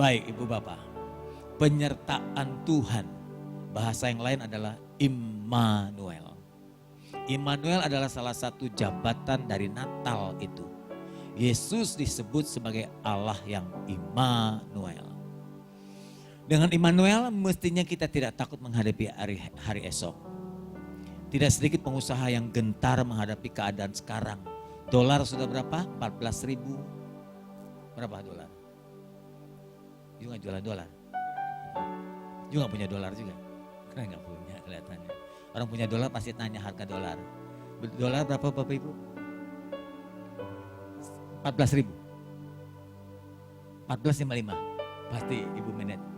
Baik Ibu Bapak, penyertaan Tuhan, bahasa yang lain adalah Immanuel. Immanuel adalah salah satu jabatan dari Natal itu. Yesus disebut sebagai Allah yang Immanuel. Dengan Immanuel mestinya kita tidak takut menghadapi hari esok. Tidak sedikit pengusaha yang gentar menghadapi keadaan sekarang. Dolar sudah berapa? 14.000. Berapa dolar? You gak jualan dolar? You gak punya dolar juga? Karena gak punya kelihatannya. Orang punya dolar pasti tanya harga dolar. Dolar berapa Bapak Ibu? 14.000. 14.55. Pasti Ibu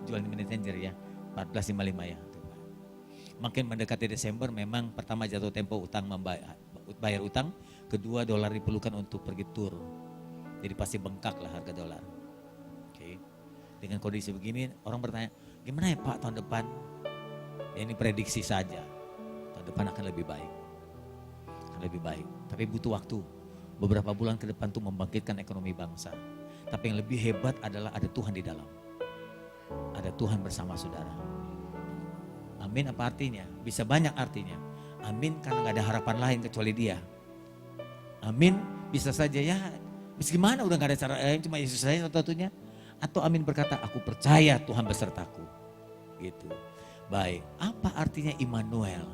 jual di messenger ya. 14.55 ya. Makin mendekati Desember memang pertama jatuh tempo utang bayar utang. Kedua dolar diperlukan untuk pergi tur. Jadi pasti bengkak lah harga dolar. Oke. Dengan kondisi begini orang bertanya, gimana ya Pak tahun depan? Ya ini prediksi saja. Tahun depan akan lebih baik. Akan lebih baik. Tapi butuh waktu. Beberapa bulan ke depan tuh membangkitkan ekonomi bangsa. Tapi yang lebih hebat adalah ada Tuhan di dalam. Ada Tuhan bersama saudara. Amin apa artinya? Bisa banyak artinya. Amin karena gak ada harapan lain kecuali Dia. Amin bisa saja ya. Gimana udah gak ada cara lain cuma Yesus saja satu-satunya. Atau amin berkata aku percaya Tuhan besertaku. Gitu. Baik, apa artinya Immanuel?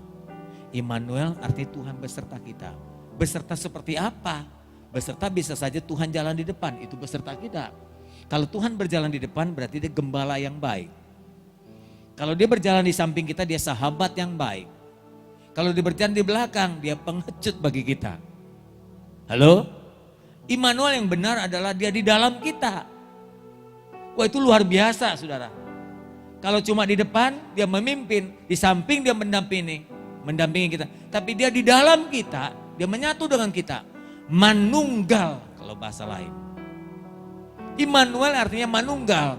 Immanuel artinya Tuhan beserta kita. Beserta seperti apa? Beserta bisa saja Tuhan jalan di depan, itu beserta kita. Kalau Tuhan berjalan di depan berarti Dia gembala yang baik. Kalau Dia berjalan di samping kita, Dia sahabat yang baik. Kalau Dia berjalan di belakang, Dia pengecut bagi kita. Halo? Immanuel yang benar adalah Dia di dalam kita. Wah itu luar biasa saudara. Kalau cuma di depan Dia memimpin, di samping Dia mendampingi kita. Tapi Dia di dalam kita, Dia menyatu dengan kita. Manunggal kalau bahasa lain. Immanuel artinya manunggal.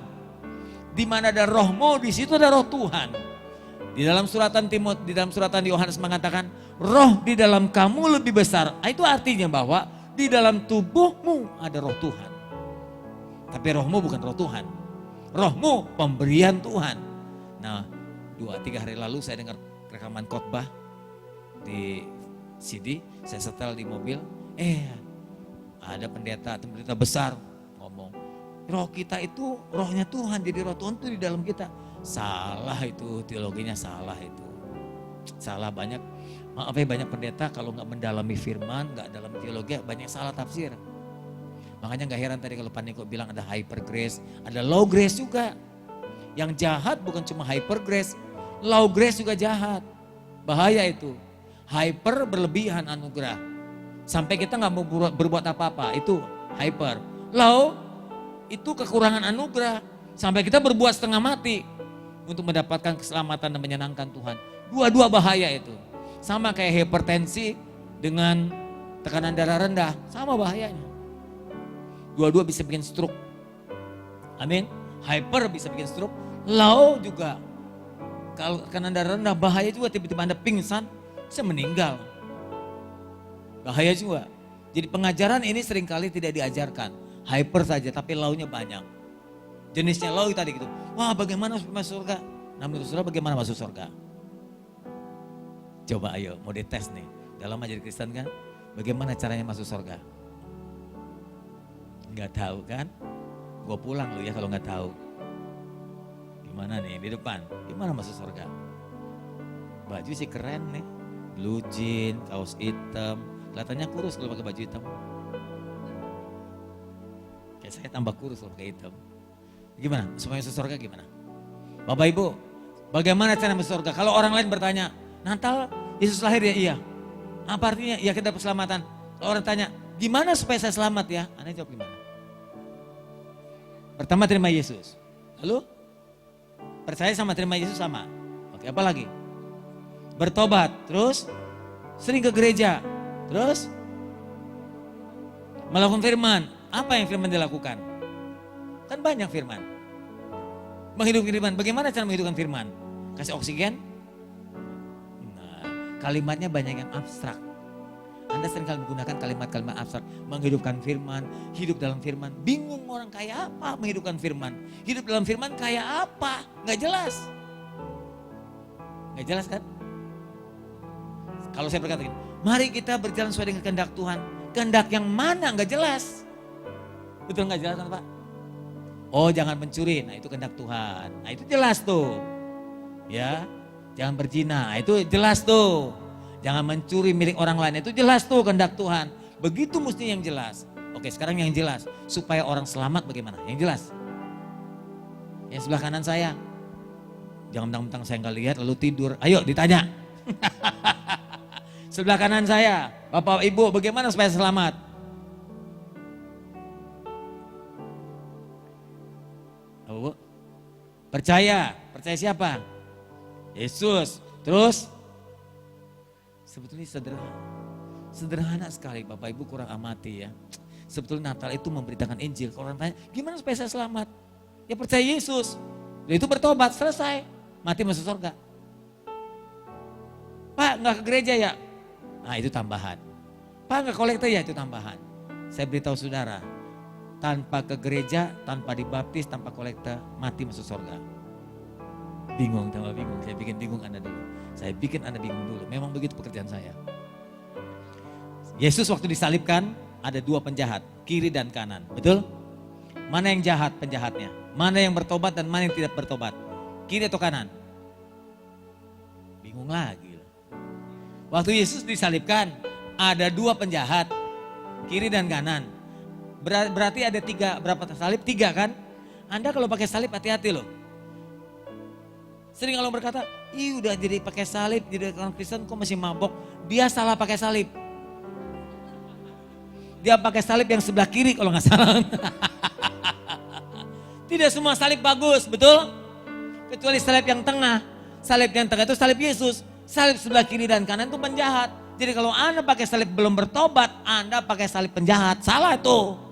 Di mana ada rohmu, di situ ada roh Tuhan. Di dalam suratan Yohanes mengatakan, roh di dalam kamu lebih besar. Itu artinya bahwa di dalam tubuhmu ada roh Tuhan. Tapi rohmu bukan roh Tuhan. Rohmu pemberian Tuhan. Nah 2-3 hari lalu saya dengar rekaman khotbah di CD. Saya setel di mobil. Ada pendeta besar ngomong. Roh kita itu rohnya Tuhan. Jadi roh Tuhan itu di dalam kita. Salah itu teologinya salah itu. Salah banyak. Maaf ya banyak pendeta kalau gak mendalami firman, gak dalam teologi banyak salah tafsir. Makanya gak heran tadi kalau Paniko bilang ada hyper grace, ada low grace juga. Yang jahat bukan cuma hyper grace, low grace juga jahat. Bahaya itu. Hyper berlebihan anugerah. Sampai kita gak mau berbuat apa-apa, itu hyper. Low itu kekurangan anugerah. Sampai kita berbuat setengah mati untuk mendapatkan keselamatan dan menyenangkan Tuhan. Dua-dua bahaya itu. Sama kayak hipertensi dengan tekanan darah rendah, sama bahayanya. Dua-dua bisa bikin stroke. Amin. Hyper bisa bikin stroke. Low juga. Kalau tekanan darah rendah bahaya juga. Tiba-tiba Anda pingsan, bisa meninggal. Bahaya juga. Jadi pengajaran ini seringkali tidak diajarkan. Hyper saja tapi low-nya banyak. Jenisnya low tadi gitu. Wah bagaimana masuk surga? Nah menurut saudara bagaimana masuk surga? Coba ayo mau dites nih. Dalam ajaran Kristen kan. Bagaimana caranya masuk surga? Gak tahu kan? Gue pulang lu ya kalau gak tahu. Gimana nih di depan? Gimana masuk surga? Baju sih keren nih. Blue jean, kaos hitam. Kelihatannya kurus kalau pakai baju hitam. Kayak saya tambah kurus kalau pakai hitam. Gimana? Supaya masuk surga gimana? Bapak Ibu, bagaimana cara masuk surga? Kalau orang lain bertanya, Natal Yesus lahir ya? Iya. Apa artinya? Ya kita dapat keselamatan. Kalau orang tanya, gimana supaya saya selamat ya? Anda jawab gimana? Pertama terima Yesus. Lalu percaya sama terima Yesus sama. Oke, apa lagi? Bertobat. Terus sering ke gereja. Terus melakukan firman. Apa yang firman dilakukan? Kan banyak firman. Menghidupkan firman. Bagaimana cara menghidupkan firman? Kasih oksigen? Nah, kalimatnya banyak yang abstrak. Anda seringkali menggunakan kalimat-kalimat abstrak, menghidupkan firman, hidup dalam firman. Bingung orang kayak apa menghidupkan firman. Hidup dalam firman kayak apa? Nggak jelas. Nggak jelas kan? Kalau saya berkata gini, mari kita berjalan sesuai dengan kehendak Tuhan. Kehendak yang mana nggak jelas. Betul nggak jelas kan Pak? Oh jangan mencuri, nah itu kehendak Tuhan. Nah itu jelas tuh. Ya, jangan berzina, itu jelas tuh. Jangan mencuri milik orang lain, itu jelas tuh kehendak Tuhan. Begitu mesti yang jelas. Oke sekarang yang jelas, supaya orang selamat bagaimana? Yang jelas. Yang sebelah kanan saya. Jangan mentang-mentang saya nggak lihat lalu tidur. Ayo ditanya. Sebelah kanan saya, Bapak Ibu bagaimana supaya selamat? Oh, percaya siapa? Yesus. Terus? Sebetulnya sederhana sekali Bapak Ibu kurang amati ya. Sebetulnya Natal itu memberitakan Injil. Kalau orang tanya gimana supaya saya selamat? Ya percaya Yesus. Itu bertobat selesai. Mati masuk surga. Pak nggak ke gereja ya? Nah itu tambahan. Pak nggak kolektor ya? Itu tambahan. Saya beritahu saudara. Tanpa ke gereja, tanpa dibaptis, tanpa kolektor, mati masuk surga. Bingung, tambah bingung. Saya bikin bingung Anda dulu. Saya bikin Anda bingung dulu. Memang begitu pekerjaan saya. Yesus waktu disalibkan ada dua penjahat, kiri dan kanan. Betul? Mana yang jahat penjahatnya? Mana yang bertobat dan mana yang tidak bertobat? Kiri atau kanan? Bingung lagi. Waktu Yesus disalibkan ada dua penjahat, kiri dan kanan. Berarti ada tiga, berapa salib? Tiga kan? Anda kalau pakai salib hati-hati loh. Sering kalau berkata, ih udah jadi pakai salib, jadi orang Kristen kok masih mabok. Dia salah pakai salib. Dia pakai salib yang sebelah kiri kalau nggak salah. Tidak semua salib bagus, betul? Kecuali salib yang tengah. Salib yang tengah itu salib Yesus. Salib sebelah kiri dan kanan itu penjahat. Jadi kalau Anda pakai salib belum bertobat, Anda pakai salib penjahat. Salah itu.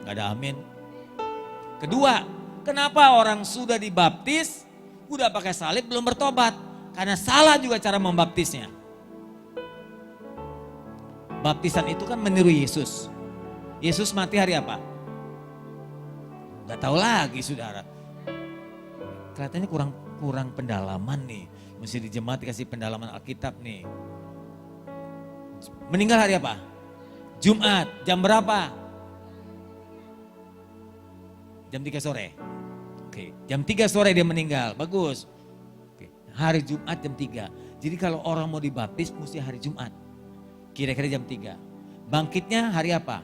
Gak ada amin. Kedua, kenapa orang sudah dibaptis, udah pakai salib belum bertobat? Karena salah juga cara membaptisnya. Baptisan itu kan meniru Yesus. Yesus mati hari apa? Gak tahu lagi saudara. Kelihatannya kurang pendalaman nih. Mesti di jemaat dikasih pendalaman Alkitab nih. Meninggal hari apa? Jumat. Jam berapa? Jam 3 sore. Oke, jam 3 sore dia meninggal. Bagus. Oke, hari Jumat jam 3. Jadi kalau orang mau dibaptis mesti hari Jumat. Kira-kira jam 3. Bangkitnya hari apa?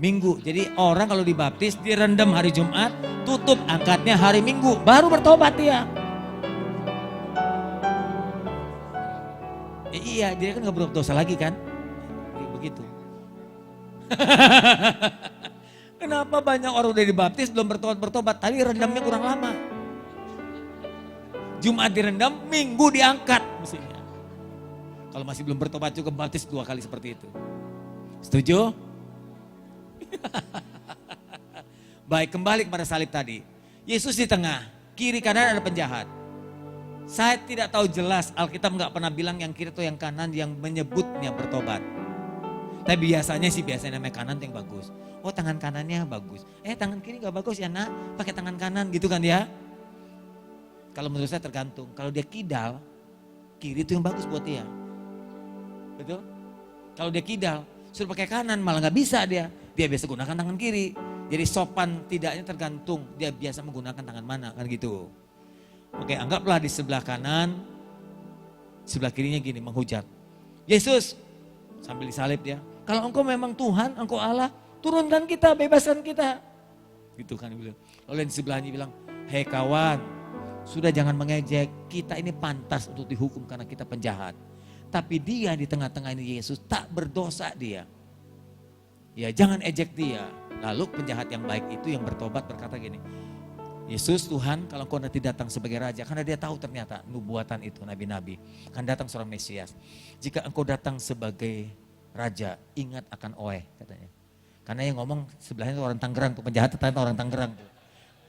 Minggu. Jadi orang kalau dibaptis direndam hari Jumat, tutup angkatnya hari Minggu, baru bertobat dia. Iya, dia kan gak berdosa lagi kan? Begitu. Kenapa banyak orang udah dibaptis belum bertobat? Tadi rendamnya kurang lama. Jumat direndam, Minggu diangkat mestinya. Kalau masih belum bertobat juga baptis 2 kali seperti itu. Setuju? Baik, kembali kepada salib tadi. Yesus di tengah, kiri kanan ada penjahat. Saya tidak tahu jelas, Alkitab nggak pernah bilang yang kiri atau yang kanan yang menyebutnya bertobat. Tapi biasanya namanya kanan yang bagus. Oh tangan kanannya bagus. Tangan kiri nggak bagus ya nak, pakai tangan kanan gitu kan ya. Kalau menurut saya tergantung. Kalau dia kidal, kiri itu yang bagus buat dia. Betul? Kalau dia kidal, suruh pakai kanan malah nggak bisa dia. Dia biasa gunakan tangan kiri. Jadi sopan tidaknya tergantung dia biasa menggunakan tangan mana kan gitu. Oke, anggaplah di sebelah kanan, sebelah kirinya gini menghujat. Yesus sambil disalib dia. Kalau engkau memang Tuhan, engkau Allah, turunkan kita, bebaskan kita. Gitu kan dia bilang. Lalu yang di sebelahnya bilang, hei kawan, sudah jangan mengejek, kita ini pantas untuk dihukum karena kita penjahat. Tapi dia di tengah-tengah ini Yesus tak berdosa dia. Ya jangan ejek dia. Lalu penjahat yang baik itu yang bertobat berkata gini, Yesus Tuhan kalau engkau nanti datang sebagai raja, karena dia tahu ternyata nubuatan itu nabi-nabi, akan datang seorang Mesias. Jika engkau datang sebagai raja, ingat akan Oe katanya. Karena yang ngomong sebelahnya itu orang Tangerang, tuh penjahat ternyata orang Tangerang.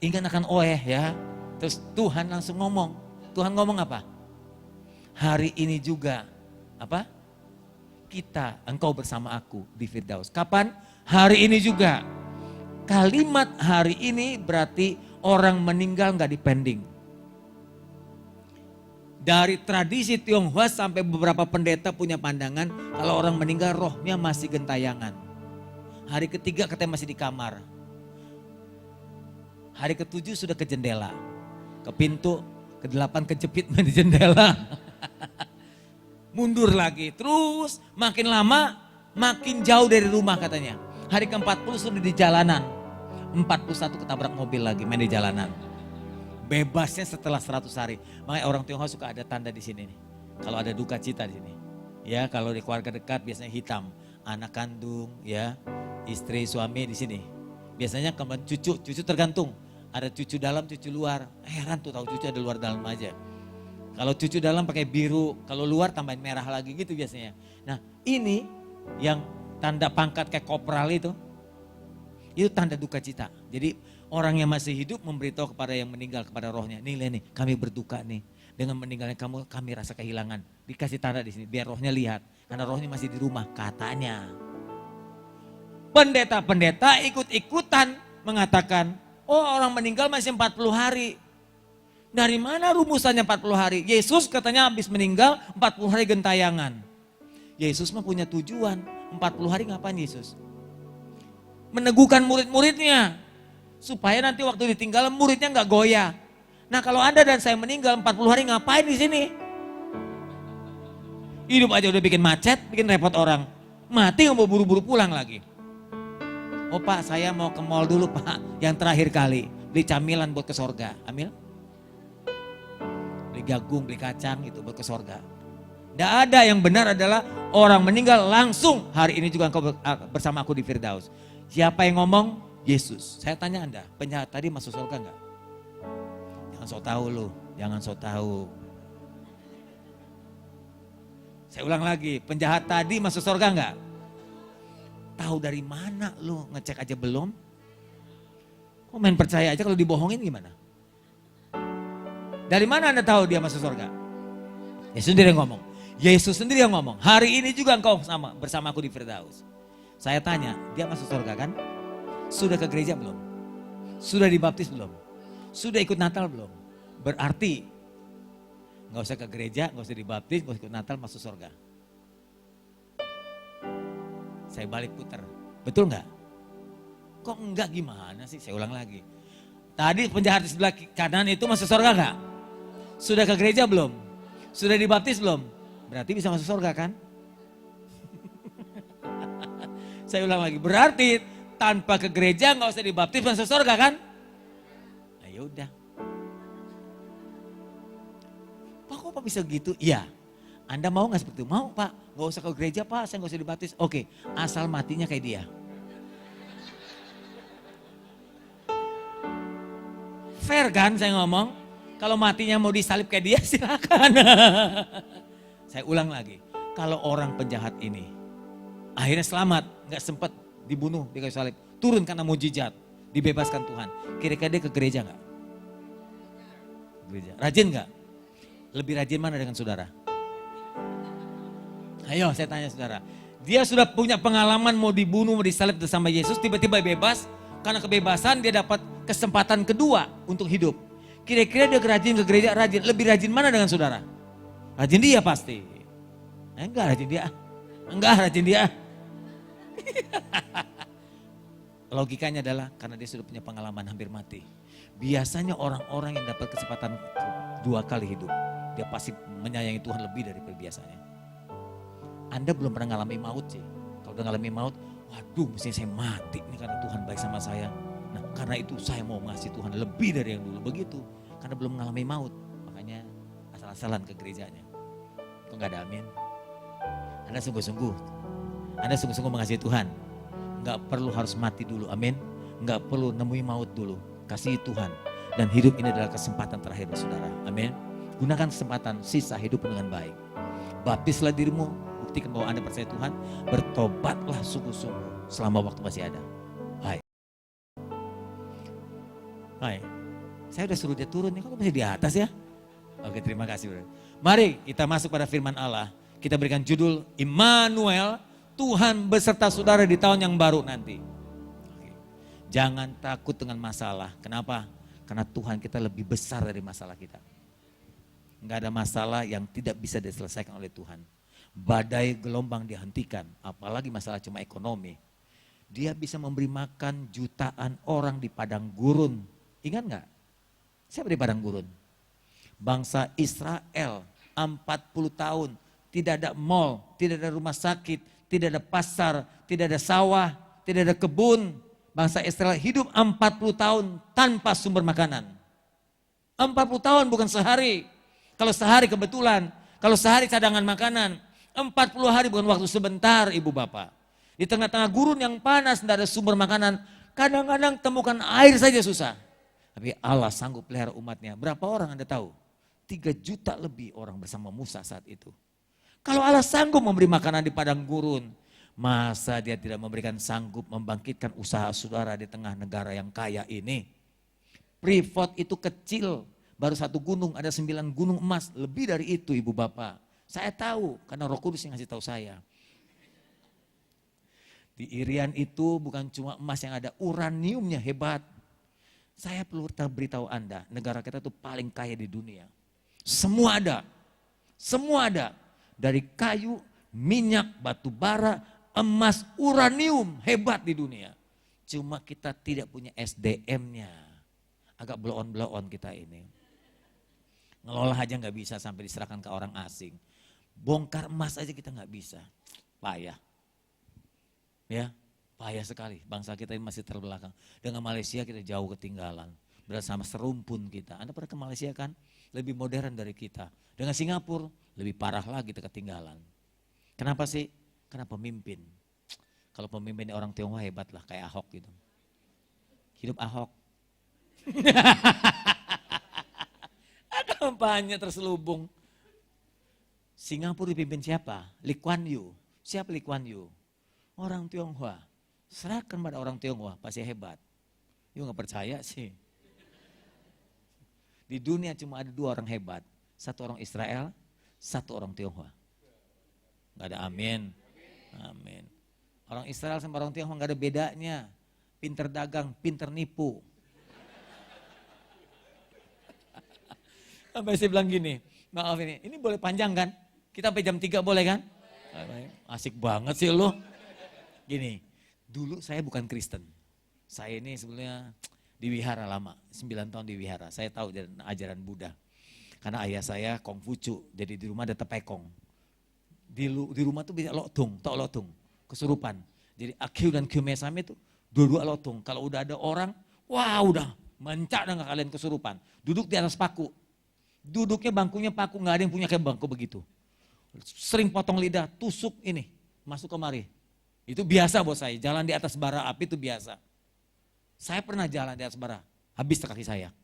Ingat akan Oe ya. Terus Tuhan langsung ngomong. Tuhan ngomong apa? Hari ini juga apa? engkau bersama aku di Firdaus. Kapan? Hari ini juga. Kalimat hari ini berarti orang meninggal nggak dipending. Dari tradisi Tionghoa sampai beberapa pendeta punya pandangan kalau orang meninggal rohnya masih gentayangan. Hari ketiga katanya masih di kamar. Hari ketujuh sudah ke jendela, ke pintu, ke-8 kejepit di jendela. Mundur lagi, terus makin lama makin jauh dari rumah katanya. Hari ke-40 sudah di jalanan, 41 ketabrak mobil lagi main di jalanan. Bebasnya setelah 100 hari. Makanya orang Tionghoa suka ada tanda di sini nih. Kalau ada duka cita di sini. Ya, kalau di keluarga dekat biasanya hitam. Anak kandung, ya, istri, suami di sini. Biasanya kalau cucu tergantung. Ada cucu dalam, cucu luar. Heran tuh tahu cucu ada luar dalam aja. Kalau cucu dalam pakai biru, kalau luar tambahin merah lagi gitu biasanya. Nah, ini yang tanda pangkat kayak kopral itu tanda duka cita. Jadi orang yang masih hidup memberitahu kepada yang meninggal, kepada rohnya, nih kami berduka nih. Dengan meninggalnya kamu, kami rasa kehilangan. Dikasih tanda di sini, biar rohnya lihat. Karena rohnya masih di rumah, katanya. Pendeta-pendeta ikut-ikutan mengatakan, oh orang meninggal masih 40 hari. Dari mana rumusannya 40 hari? Yesus katanya habis meninggal 40 hari gentayangan. Yesus mah punya tujuan, 40 hari ngapain Yesus? Meneguhkan murid-muridnya. Supaya nanti waktu ditinggal muridnya nggak goyah. Nah kalau Anda dan saya meninggal 40 hari ngapain di sini? Hidup aja udah bikin macet, bikin repot orang. Mati nggak mau buru-buru pulang lagi. Oh Pak, saya mau ke mall dulu Pak, yang terakhir kali. Beli camilan buat ke sorga, ambil. Beli jagung, beli kacang gitu buat ke sorga. Tidak ada, yang benar adalah orang meninggal langsung hari ini juga engkau bersama aku di Firdaus. Siapa yang ngomong? Yesus. Saya tanya Anda, penjahat tadi masuk surga enggak? Jangan sok tahu lu, jangan sok tahu. Saya ulang lagi, penjahat tadi masuk surga enggak? Tahu dari mana lu, ngecek aja belum? Kok main percaya aja kalau dibohongin gimana? Dari mana Anda tahu dia masuk surga? Yesus sendiri yang ngomong. Yesus sendiri yang ngomong, hari ini juga engkau bersama aku di Firdaus. Saya tanya, dia masuk surga kan? Sudah ke gereja belum? Sudah dibaptis belum? Sudah ikut Natal belum? Berarti nggak usah ke gereja, nggak usah dibaptis, nggak usah ikut Natal, masuk surga. Saya balik putar, betul nggak? Kok enggak gimana sih? Saya ulang lagi. Tadi penjahat di sebelah kanan itu masuk surga nggak? Sudah ke gereja belum? Sudah dibaptis belum? Berarti bisa masuk surga kan? Saya ulang lagi, berarti tanpa ke gereja nggak usah dibaptis masuk surga kan? Nah yaudah. Pak kok Pak bisa gitu? Iya. Anda mau nggak seperti itu? Mau Pak, nggak usah ke gereja Pak, saya nggak usah dibaptis. Oke, asal matinya kayak dia. Fair kan saya ngomong? Kalau matinya mau disalib kayak dia silakan. Saya ulang lagi, kalau orang penjahat ini akhirnya selamat, nggak sempat dibunuh di kayu salib, turun karena mujizat, dibebaskan Tuhan. Kira-kira dia ke gereja nggak? Gereja. Rajin nggak? Lebih rajin mana dengan saudara? Ayo saya tanya saudara. Dia sudah punya pengalaman mau dibunuh, mau disalib bersama Yesus, tiba-tiba bebas. Karena kebebasan dia dapat kesempatan kedua untuk hidup. Kira-kira dia rajin ke gereja, rajin. Lebih rajin mana dengan saudara? Rajin dia pasti. Enggak rajin dia. Enggak rajin dia. Logikanya adalah karena dia sudah punya pengalaman hampir mati. Biasanya orang-orang yang dapat kesempatan 2 kali hidup, dia pasti menyayangi Tuhan lebih dari biasanya. Anda belum pernah ngalami maut sih. Kalau udah ngalami maut, waduh mestinya saya mati nih karena Tuhan baik sama saya. Nah karena itu saya mau ngasih Tuhan lebih dari yang dulu. Begitu, karena belum mengalami maut. Makanya asal-asalan ke gerejanya. Kok gak ada amin? Anda sungguh-sungguh mengasihi Tuhan. Gak perlu harus mati dulu, amin. Gak perlu nemui maut dulu, kasih Tuhan. Dan hidup ini adalah kesempatan terakhir saudara, amin. Gunakan kesempatan sisa hidup dengan baik. Baptislah dirimu, buktikan bahwa Anda percaya Tuhan. Bertobatlah sungguh-sungguh selama waktu masih ada. Hai, saya udah suruh dia turun nih, kok masih di atas ya? Oke, terima kasih. Mari kita masuk pada firman Allah. Kita berikan judul Immanuel, Tuhan beserta saudara di tahun yang baru nanti. Oke. Jangan takut dengan masalah. Kenapa? Karena Tuhan kita lebih besar dari masalah kita. Enggak ada masalah yang tidak bisa diselesaikan oleh Tuhan. Badai gelombang dihentikan, apalagi masalah cuma ekonomi. Dia bisa memberi makan jutaan orang di padang gurun. Ingat enggak? Siapa di padang gurun? Bangsa Israel 40 tahun. Tidak ada mall, tidak ada rumah sakit, tidak ada pasar, tidak ada sawah, tidak ada kebun. Bangsa Israel hidup 40 tahun tanpa sumber makanan. 40 tahun bukan sehari. Kalau sehari kebetulan, kalau sehari cadangan makanan. 40 hari bukan waktu sebentar ibu bapak. Di tengah-tengah gurun yang panas, tidak ada sumber makanan. Kadang-kadang temukan air saja susah. Tapi Allah sanggup pelihara umatnya. Berapa orang Anda tahu? 3 juta lebih orang bersama Musa saat itu. Kalau Allah sanggup memberi makanan di padang gurun, masa dia tidak memberikan sanggup membangkitkan usaha saudara di tengah negara yang kaya ini? Freeport itu kecil, baru 1 gunung, ada 9 gunung emas, lebih dari itu ibu bapak. Saya tahu, karena Roh Kudus yang ngasih tahu saya. Di Irian itu bukan cuma emas yang ada, uraniumnya hebat. Saya perlu beritahu Anda, negara kita itu paling kaya di dunia. Semua ada, semua ada. Dari kayu, minyak, batu bara, emas, uranium, hebat di dunia. Cuma kita tidak punya SDM-nya. Agak blow-on kita ini. Ngelola aja nggak bisa sampai diserahkan ke orang asing. Bongkar emas aja kita nggak bisa. Payah. Ya, payah sekali. Bangsa kita ini masih terbelakang. Dengan Malaysia kita jauh ketinggalan. Bersama serumpun kita. Anda pernah ke Malaysia kan? Lebih modern dari kita. Dengan Singapura lebih parah lagi kita ketinggalan. Kenapa sih? Karena pemimpin. Kalau pemimpin orang Tionghoa hebat lah kayak Ahok gitu. Hidup Ahok. Kampanye terselubung. Singapura dipimpin siapa? Lee Kuan Yew. Siapa Lee Kuan Yew? Orang Tionghoa. Serahkan pada orang Tionghoa, pasti hebat. You gak percaya sih. Di dunia cuma ada 2 orang hebat. 1 orang Israel, 1 orang Tionghoa. Gak ada amin. Amin. Orang Israel sama orang Tionghoa gak ada bedanya. Pinter dagang, pinter nipu. Sampai saya bilang gini, maaf ini boleh panjang kan? Kita sampai jam 3 boleh kan? Asik banget sih lo. Gini, dulu saya bukan Kristen. Saya ini sebenarnya di wihara lama, 9 tahun di wihara. Saya tahu ajaran Buddha. Karena ayah saya Kongfucu, jadi di rumah ada tepekong. Di rumah tuh bisa lotung, tau lotung, kesurupan. Jadi Akyu dan Kyumesame itu dua-dua lotung. Kalau udah ada orang, wah udah mencak dengan kalian kesurupan. Duduk di atas paku. Duduknya bangkunya paku, nggak ada yang punya kayak bangku begitu. Sering potong lidah, tusuk ini, masuk kemari. Itu biasa buat saya, jalan di atas bara api itu biasa. Saya pernah jalan di atas bara, habis kaki saya.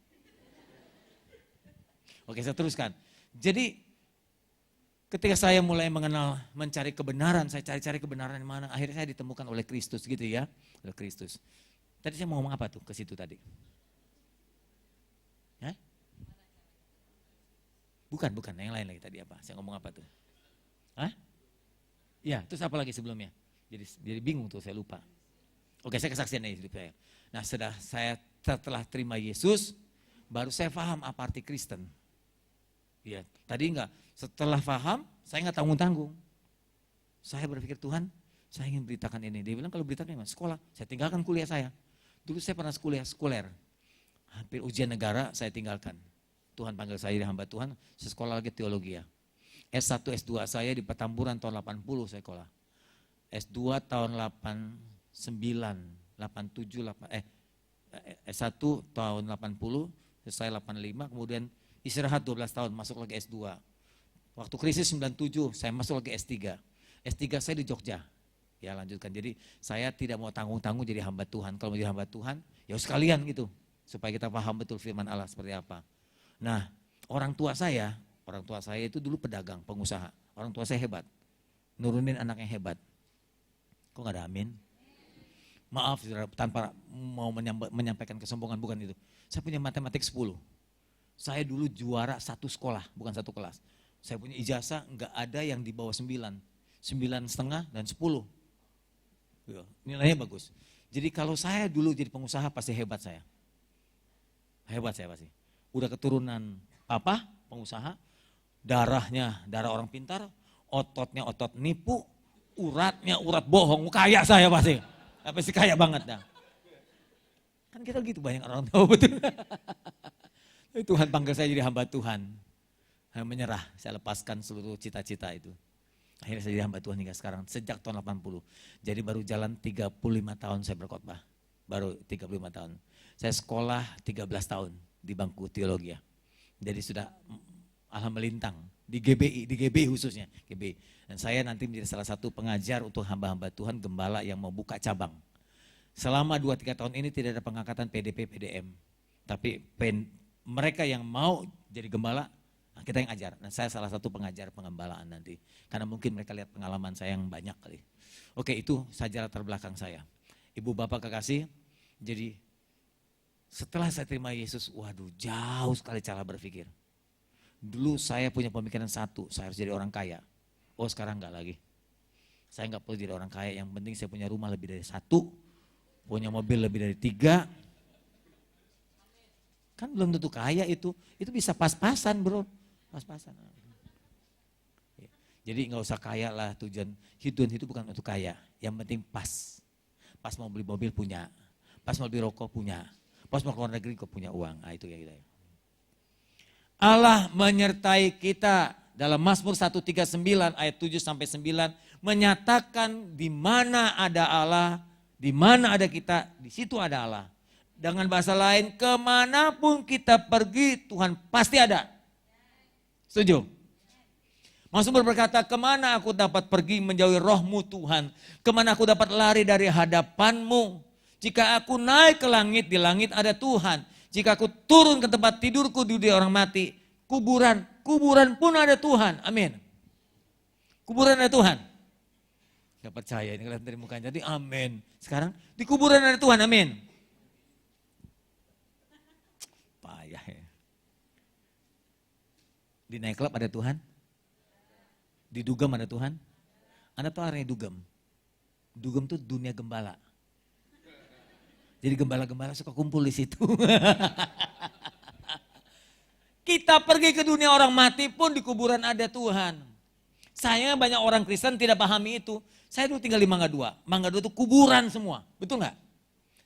Oke, saya teruskan. Jadi ketika saya mulai mencari kebenaran, saya cari-cari kebenaran di mana, akhirnya saya ditemukan oleh Kristus gitu ya, oleh Kristus. Tadi saya mau ngomong apa tuh ke situ tadi? Hah? Bukan, yang lain lagi tadi apa? Saya ngomong apa tuh? Hah? Ya, terus apa lagi sebelumnya? Jadi bingung tuh, saya lupa. Oke, saya kesaksian dari hidup saya. Nah, setelah terima Yesus, baru saya paham apa arti Kristen. Ya, tadi enggak. Setelah paham, saya enggak tanggung-tanggung. Saya berpikir, Tuhan, saya ingin beritakan ini. Dia bilang, kalau beritakan ini, sekolah. Saya tinggalkan kuliah saya. Dulu saya pernah kuliah sekuler. Hampir ujian negara, saya tinggalkan. Tuhan panggil saya di hamba Tuhan, saya sekolah lagi teologi ya. S1, S2 saya di Petamburan tahun 80 saya sekolah. S2 tahun 89, 87, S1 tahun 80, selesai 85, kemudian istirahat 12 tahun, masuk lagi S2. Waktu krisis 97, saya masuk lagi S3. S3 saya di Jogja. Ya lanjutkan, jadi saya tidak mau tanggung-tanggung jadi hamba Tuhan. Kalau mau jadi hamba Tuhan, ya sekalian gitu. Supaya kita paham betul firman Allah seperti apa. Nah, orang tua saya itu dulu pedagang, pengusaha. Orang tua saya hebat, nurunin anaknya hebat. Kok gak ada amin? Maaf, tanpa mau menyampaikan kesombongan, bukan itu. Saya punya matematik 10. Saya dulu juara 1 sekolah, bukan 1 kelas. Saya punya ijazah nggak ada yang di bawah 9, 9,5 dan 10. Ya, nilainya bagus. Jadi kalau saya dulu jadi pengusaha pasti hebat saya. Hebat saya pasti. Udah keturunan papa, pengusaha, darahnya darah orang pintar, ototnya otot nipu, uratnya urat bohong, kaya saya pasti. Pasti kaya banget dah. Kan kita gitu banyak orang tahu betul. Tuhan panggil saya jadi hamba Tuhan. Saya menyerah, saya lepaskan seluruh cita-cita itu. Akhirnya saya jadi hamba Tuhan hingga sekarang, sejak tahun 80. Jadi baru jalan 35 tahun saya berkhotbah. Baru 35 tahun. Saya sekolah 13 tahun di bangku teologi. Jadi sudah alhamdulillah di GBI khususnya. GBI. Dan saya nanti menjadi salah satu pengajar untuk hamba-hamba Tuhan, gembala yang mau buka cabang. Selama 2-3 tahun ini tidak ada pengangkatan PDP, PDM. Tapi mereka yang mau jadi gembala, kita yang ajar. Nah, saya salah satu pengajar pengembalaan nanti. Karena mungkin mereka lihat pengalaman saya yang banyak kali. Oke, itu saja latar belakang saya. Ibu bapak kekasih, jadi setelah saya terima Yesus, waduh jauh sekali cara berpikir. Dulu saya punya pemikiran satu, saya harus jadi orang kaya. Oh sekarang enggak lagi. Saya enggak perlu jadi orang kaya, yang penting saya punya rumah lebih dari 1, punya mobil lebih dari 3. Kan belum tentu kaya itu bisa pas-pasan bro. Pas-pasan. Jadi nggak usah kaya lah, tujuan itu bukan untuk kaya. Yang penting pas. Pas mau beli mobil punya. Pas mau beli rokok punya. Pas mau keluar negeri kok punya uang. Nah, itu ya kita. Allah menyertai kita dalam Mazmur 139 ayat 7 sampai 9 menyatakan di mana ada Allah, di mana ada kita, di situ ada Allah. Dengan bahasa lain, kemanapun kita pergi Tuhan pasti ada. Setuju? Mazmur berkata, kemana aku dapat pergi menjauhi rohmu Tuhan? Kemana aku dapat lari dari hadapanmu? Jika aku naik ke langit, di langit ada Tuhan. Jika aku turun ke tempat tidurku di dunia orang mati, kuburan pun ada Tuhan. Amin. Kuburan ada Tuhan. Gak percaya, ini kelihatan dari mukanya. Jadi amin. Sekarang di kuburan ada Tuhan, amin. Payah ya. Di nightclub ada Tuhan? Di dugem ada Tuhan? Anda tahu artinya dugem? Dugem itu dunia gembala. Jadi gembala-gembala suka kumpul di situ. Kita pergi ke dunia orang mati pun di kuburan ada Tuhan. Sayangnya banyak orang Kristen tidak pahami itu. Saya dulu tinggal di Mangga 2. Mangga 2 itu kuburan semua. Betul nggak?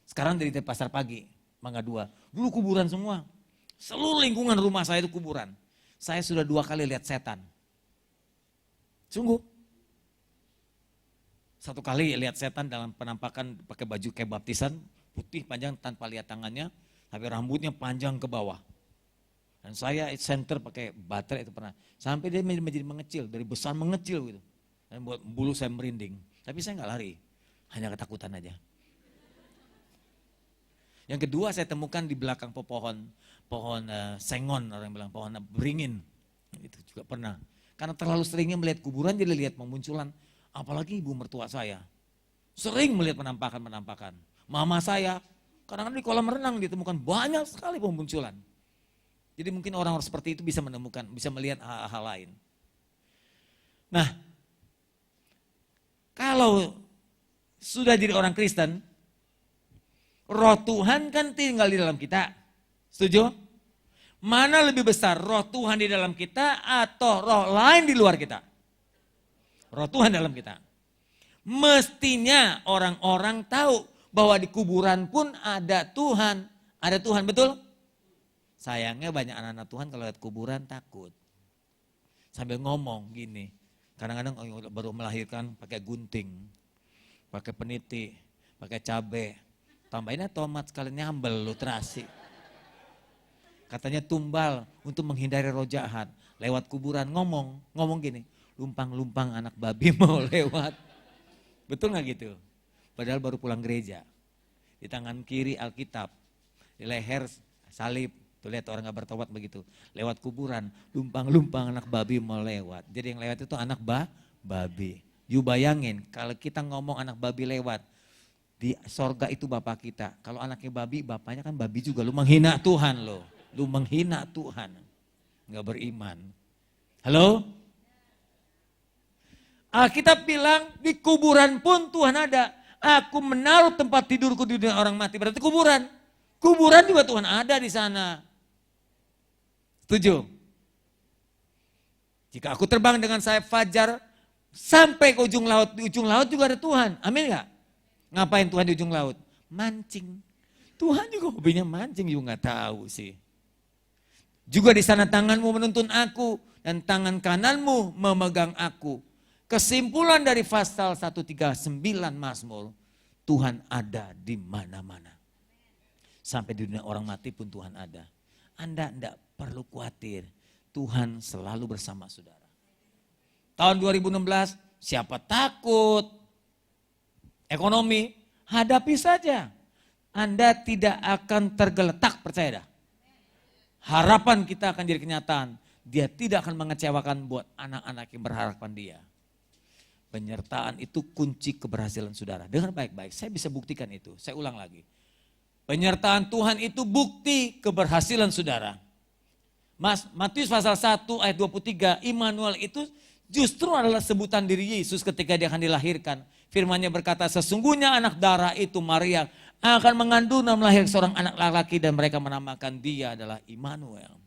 Sekarang dari Pasar Pagi, Mangga 2. Dulu kuburan semua. Seluruh lingkungan rumah saya itu kuburan. Saya sudah 2 kali lihat setan. Sungguh. 1 kali lihat setan dalam penampakan pakai baju kayak baptisan, putih panjang tanpa lihat tangannya, tapi rambutnya panjang ke bawah. Dan saya center pakai baterai itu pernah. Sampai dia menjadi mengecil, dari besar mengecil gitu. Dan buat bulu saya merinding. Tapi saya nggak lari, hanya ketakutan aja. Yang kedua saya temukan di belakang pohon sengon, orang bilang pohon beringin. Itu juga pernah. Karena terlalu seringnya melihat kuburan, jadi lihat pemunculan. Apalagi ibu mertua saya. Sering melihat penampakan-penampakan. Mama saya, kadang-kadang di kolam renang ditemukan banyak sekali pemunculan. Jadi mungkin orang seperti itu bisa menemukan, bisa melihat hal-hal lain. Nah, kalau sudah jadi orang Kristen, roh Tuhan kan tinggal di dalam kita. Setuju? Mana lebih besar, roh Tuhan di dalam kita atau roh lain di luar kita? Roh Tuhan dalam kita. Mestinya orang-orang tahu bahwa di kuburan pun ada Tuhan. Ada Tuhan, betul? Sayangnya banyak anak-anak Tuhan kalau lihat kuburan takut. Sambil ngomong gini. Kadang-kadang baru melahirkan pakai gunting, pakai peniti, pakai cabai. Tambahinnya tomat sekalian nyambel lu terasi. Katanya tumbal untuk menghindari roh jahat. Lewat kuburan ngomong gini. Lumpang-lumpang anak babi mau lewat. Betul gak gitu? Padahal baru pulang gereja. Di tangan kiri Alkitab. Di leher salib. Tuh lihat orang gak bertobat begitu. Lewat kuburan. Lumpang-lumpang anak babi mau lewat. Jadi yang lewat itu anak babi. You bayangin kalau kita ngomong anak babi lewat. Di sorga itu bapak kita. Kalau anaknya babi, bapaknya kan babi juga. Lu menghina Tuhan loh. Lu menghina Tuhan. Gak beriman. Halo? Alkitab bilang di kuburan pun Tuhan ada. Aku menaruh tempat tidurku di dunia orang mati. Berarti kuburan. Kuburan juga Tuhan ada di sana. Setuju? Jika aku terbang dengan sayap fajar sampai ke ujung laut. Di ujung laut juga ada Tuhan. Amin gak? Ngapain Tuhan di ujung laut? Mancing. Tuhan juga hobinya mancing juga gak tahu sih. Juga di sana tanganmu menuntun aku dan tangan kananmu memegang aku. Kesimpulan dari pasal 139 Mazmur, Tuhan ada di mana-mana. Sampai di dunia orang mati pun Tuhan ada. Anda tidak perlu khawatir, Tuhan selalu bersama saudara. Tahun 2016, siapa takut? Ekonomi, hadapi saja. Anda tidak akan tergeletak, percaya dah. Harapan kita akan jadi kenyataan. Dia tidak akan mengecewakan buat anak-anak yang berharapan dia. Penyertaan itu kunci keberhasilan saudara. Dengar baik-baik, saya bisa buktikan itu. Saya ulang lagi. Penyertaan Tuhan itu bukti keberhasilan saudara. Matius pasal 1 ayat 23, Immanuel itu justru adalah sebutan diri Yesus ketika dia akan dilahirkan. Firman-Nya berkata, sesungguhnya anak darah itu Maria akan mengandung dan melahirkan seorang anak laki-laki dan mereka menamakan dia adalah Immanuel.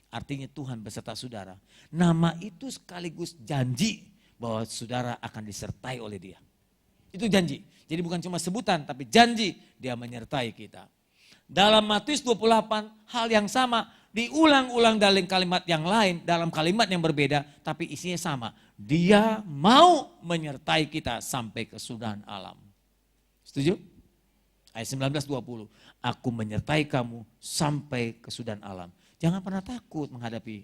Artinya Tuhan beserta saudara. Nama itu sekaligus janji bahwa saudara akan disertai oleh dia. Itu janji. Jadi bukan cuma sebutan tapi janji dia menyertai kita. Dalam Matius 28 hal yang sama diulang-ulang dalam kalimat yang lain, dalam kalimat yang berbeda tapi isinya sama. Dia mau menyertai kita sampai kesudahan alam. Setuju? Ayat 19-20. Aku menyertai kamu sampai kesudahan alam. Jangan pernah takut menghadapi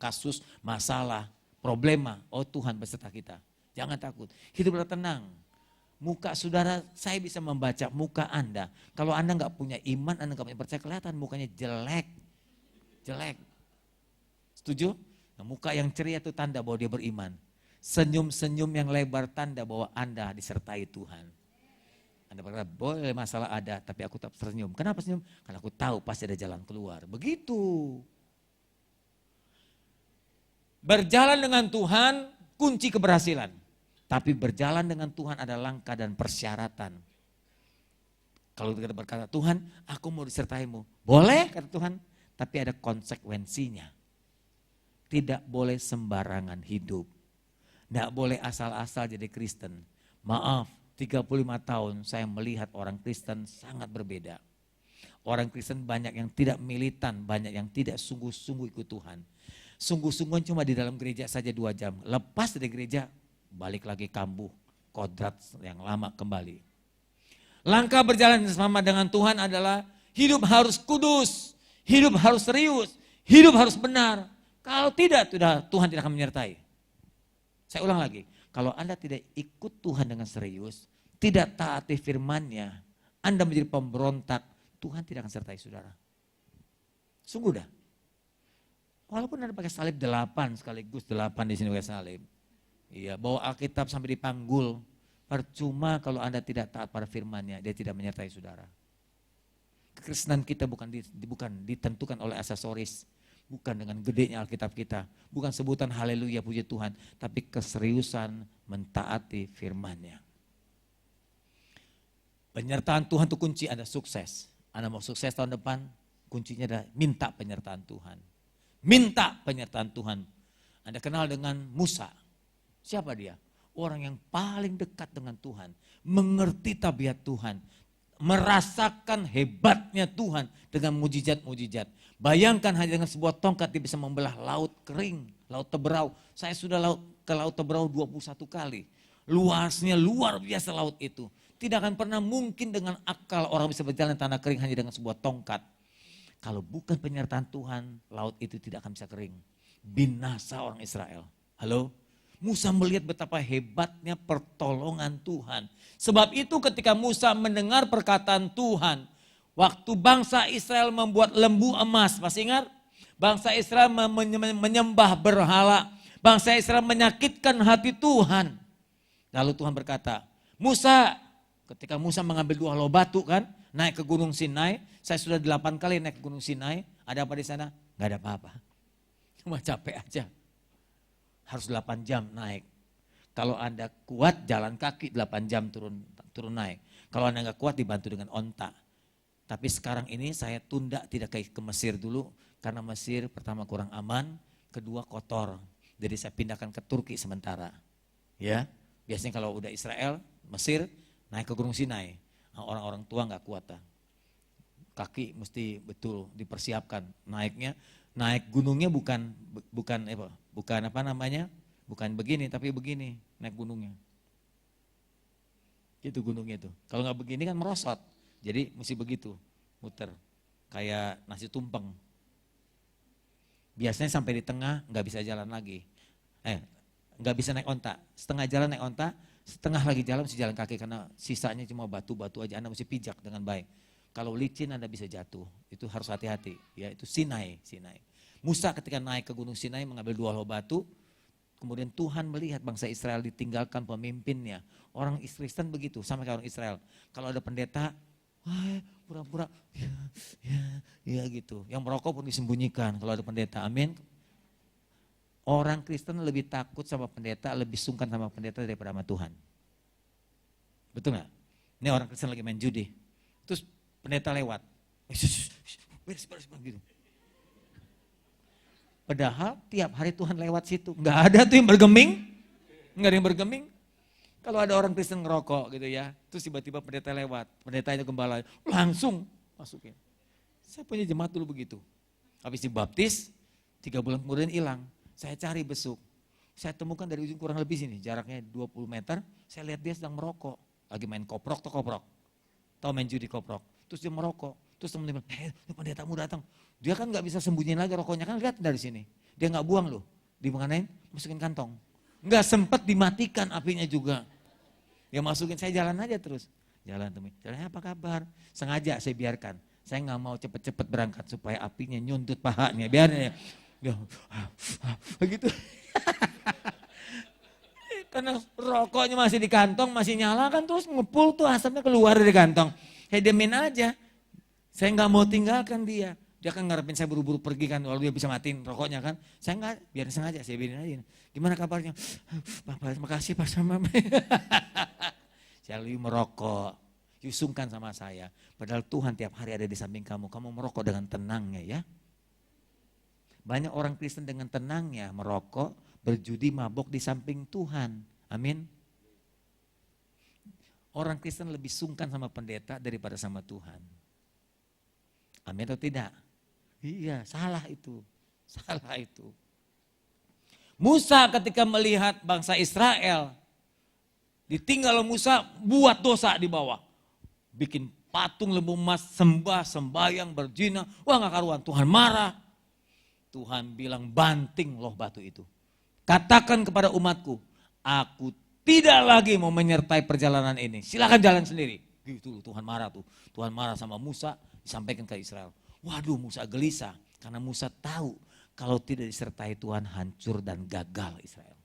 kasus, masalah, problema. Oh Tuhan beserta kita. Jangan takut. Hiduplah tenang. Muka saudara, saya bisa membaca muka Anda. Kalau Anda nggak punya iman, Anda nggak punya percaya, kelihatan mukanya jelek. Jelek. Setuju? Nah, muka yang ceria itu tanda bahwa dia beriman. Senyum-senyum yang lebar tanda bahwa Anda disertai Tuhan. Anda berkata, boleh masalah ada, tapi aku tetap tersenyum. Kenapa senyum? Karena aku tahu pasti ada jalan keluar. Begitu. Berjalan dengan Tuhan kunci keberhasilan. Tapi berjalan dengan Tuhan ada langkah dan persyaratan. Kalau kita berkata, Tuhan aku mau disertaimu. Boleh kata Tuhan, tapi ada konsekuensinya. Tidak boleh sembarangan hidup. Tidak boleh asal-asal jadi Kristen. Maaf, 35 tahun saya melihat orang Kristen sangat berbeda. Orang Kristen banyak yang tidak militan, banyak yang tidak sungguh-sungguh ikut Tuhan. Sungguh-sungguhan cuma di dalam gereja saja 2 jam. Lepas dari gereja, balik lagi kambuh, kodrat yang lama kembali. Langkah berjalan sama dengan Tuhan adalah hidup harus kudus, hidup harus serius, hidup harus benar. Kalau tidak, Tuhan tidak akan menyertai. Saya ulang lagi, kalau Anda tidak ikut Tuhan dengan serius, tidak taati firman-Nya, Anda menjadi pemberontak, Tuhan tidak akan sertai saudara. Sungguh dah. Walaupun Anda pakai salib 8 sekaligus 8 di sini pakai salib. Iya, bawa Alkitab sampai dipanggul. Percuma kalau Anda tidak taat pada firman-Nya, dia tidak menyertai saudara. Kekristenan kita bukan ditentukan oleh aksesoris, bukan dengan gedenya Alkitab kita, bukan sebutan haleluya puji Tuhan, tapi keseriusan mentaati firman-Nya. Penyertaan Tuhan itu kunci Anda sukses. Anda mau sukses tahun depan, kuncinya adalah minta penyertaan Tuhan. Minta penyertaan Tuhan. Anda kenal dengan Musa. Siapa dia? Orang yang paling dekat dengan Tuhan. Mengerti tabiat Tuhan. Merasakan hebatnya Tuhan dengan mujizat-mujizat. Bayangkan hanya dengan sebuah tongkat dia bisa membelah laut kering. Laut Teberau. Saya sudah ke Laut Teberau 21 kali. Luasnya luar biasa laut itu. Tidak akan pernah mungkin dengan akal orang bisa berjalan di tanah kering hanya dengan sebuah tongkat. Kalau bukan penyertaan Tuhan, laut itu tidak akan bisa kering. Binasa orang Israel. Halo? Musa melihat betapa hebatnya pertolongan Tuhan. Sebab itu ketika Musa mendengar perkataan Tuhan, waktu bangsa Israel membuat lembu emas, masih ingat? Bangsa Israel menyembah berhala. Bangsa Israel menyakitkan hati Tuhan. Lalu Tuhan berkata, Musa, ketika Musa mengambil 2 loh batu kan, naik ke Gunung Sinai. Saya sudah 8 kali naik ke Gunung Sinai. Ada apa di sana? Gak ada apa-apa. Cuma capek aja. harus 8 jam naik. Kalau Anda kuat jalan kaki 8 jam turun naik. Kalau Anda nggak kuat dibantu dengan onta. Tapi sekarang ini saya tunda tidak ke Mesir dulu karena Mesir pertama kurang aman, kedua kotor. Jadi saya pindahkan ke Turki sementara. Ya, biasanya kalau udah Israel, Mesir naik ke Gunung Sinai. Nah, orang-orang tua nggak kuat. Kaki mesti betul dipersiapkan naiknya. Naik gunungnya bukan apa namanya? Bukan begini tapi begini naik gunungnya. Gitu gunungnya itu. Kalau nggak begini kan merosot. Jadi mesti begitu, muter. Kayak nasi tumpeng. Biasanya sampai di tengah nggak bisa jalan lagi. Nggak bisa naik onta. Setengah jalan naik onta, setengah lagi jalan mesti jalan kaki karena sisanya cuma batu-batu aja. Anda mesti pijak dengan baik. Kalau licin Anda bisa jatuh. Itu harus hati-hati. Ya itu Sinai. Musa ketika naik ke Gunung Sinai mengambil 2 loh batu. Kemudian Tuhan melihat bangsa Israel ditinggalkan pemimpinnya. Orang Kristen begitu, sama kayak orang Israel. Kalau ada pendeta, wah pura-pura, ya gitu. Yang merokok pun disembunyikan kalau ada pendeta, amin. Orang Kristen lebih takut sama pendeta, lebih sungkan sama pendeta daripada sama Tuhan. Betul gak? Ini orang Kristen lagi main judi. Terus pendeta lewat. Beres gitu. Padahal tiap hari Tuhan lewat situ. Nggak ada tuh yang bergeming. Nggak ada yang bergeming. Kalau ada orang Kristen ngerokok gitu ya. Terus tiba-tiba pendeta lewat. Pendetanya gembala. Langsung masukin. Saya punya jemaat dulu begitu. Habis dibaptis, 3 bulan kemudian hilang. Saya cari besuk. Saya temukan dari ujung kurang lebih sini. Jaraknya 20 meter. Saya lihat dia sedang merokok. Lagi main koprok. Tahu main judi koprok. Terus dia merokok. Terus teman-teman bilang, pendetamu datang. Dia kan gak bisa sembunyiin lagi rokoknya, kan lihat dari sini. Dia gak buang loh, dimanain? Masukin kantong. Gak sempat dimatikan apinya juga. Dia masukin, saya jalan aja terus. Jalan teman, jalannya apa kabar? Sengaja saya biarkan. Saya gak mau cepet-cepet berangkat supaya apinya nyuntut pahanya. Biarnya ya, begitu. Karena rokoknya masih di kantong, masih nyala kan terus ngepul tuh asapnya keluar dari kantong. Saya demin aja. Saya nggak mau tinggalkan dia. Dia kan ngarepin saya buru-buru pergi kan, lalu dia bisa matiin rokoknya kan. Saya nggak, biar sengaja, saya biarin aja. Gimana kabarnya? Bapak, makasih Pak sama saya lebih merokok. Yusungkan sama saya. Padahal Tuhan tiap hari ada di samping kamu. Kamu merokok dengan tenangnya ya. Banyak orang Kristen dengan tenangnya merokok, berjudi, mabok di samping Tuhan. Amin. Orang Kristen lebih sungkan sama pendeta daripada sama Tuhan. Amin atau tidak? Iya, salah itu. Musa ketika melihat bangsa Israel, ditinggal Musa buat dosa di bawah. Bikin patung lembu emas, sembah, sembayang, berzina. Wah gak karuan, Tuhan marah. Tuhan bilang banting loh batu itu. Katakan kepada umatku, aku tidak lagi mau menyertai perjalanan ini. Silakan jalan sendiri. Gitu Tuhan marah tuh. Tuhan marah sama Musa. Disampaikan ke Israel. Waduh Musa gelisah. Karena Musa tahu kalau tidak disertai Tuhan hancur dan gagal Israel.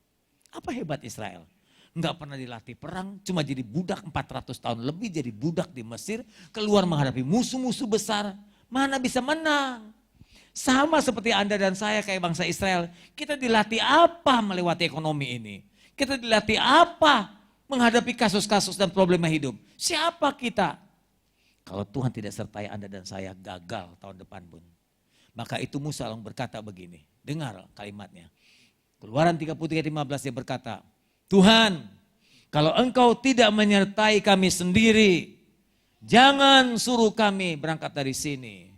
Apa hebat Israel? Enggak pernah dilatih perang. Cuma jadi budak 400 tahun lebih jadi budak di Mesir. Keluar menghadapi musuh-musuh besar. Mana bisa menang? Sama seperti Anda dan saya kayak bangsa Israel. Kita dilatih apa melewati ekonomi ini? Kita dilatih apa menghadapi kasus-kasus dan problema hidup? Siapa kita? Kalau Tuhan tidak sertai Anda dan saya gagal tahun depan pun. Maka itu Musa berkata begini. Dengar kalimatnya. Keluaran 33:15 dia berkata. Tuhan, kalau engkau tidak menyertai kami sendiri. Jangan suruh kami berangkat dari sini.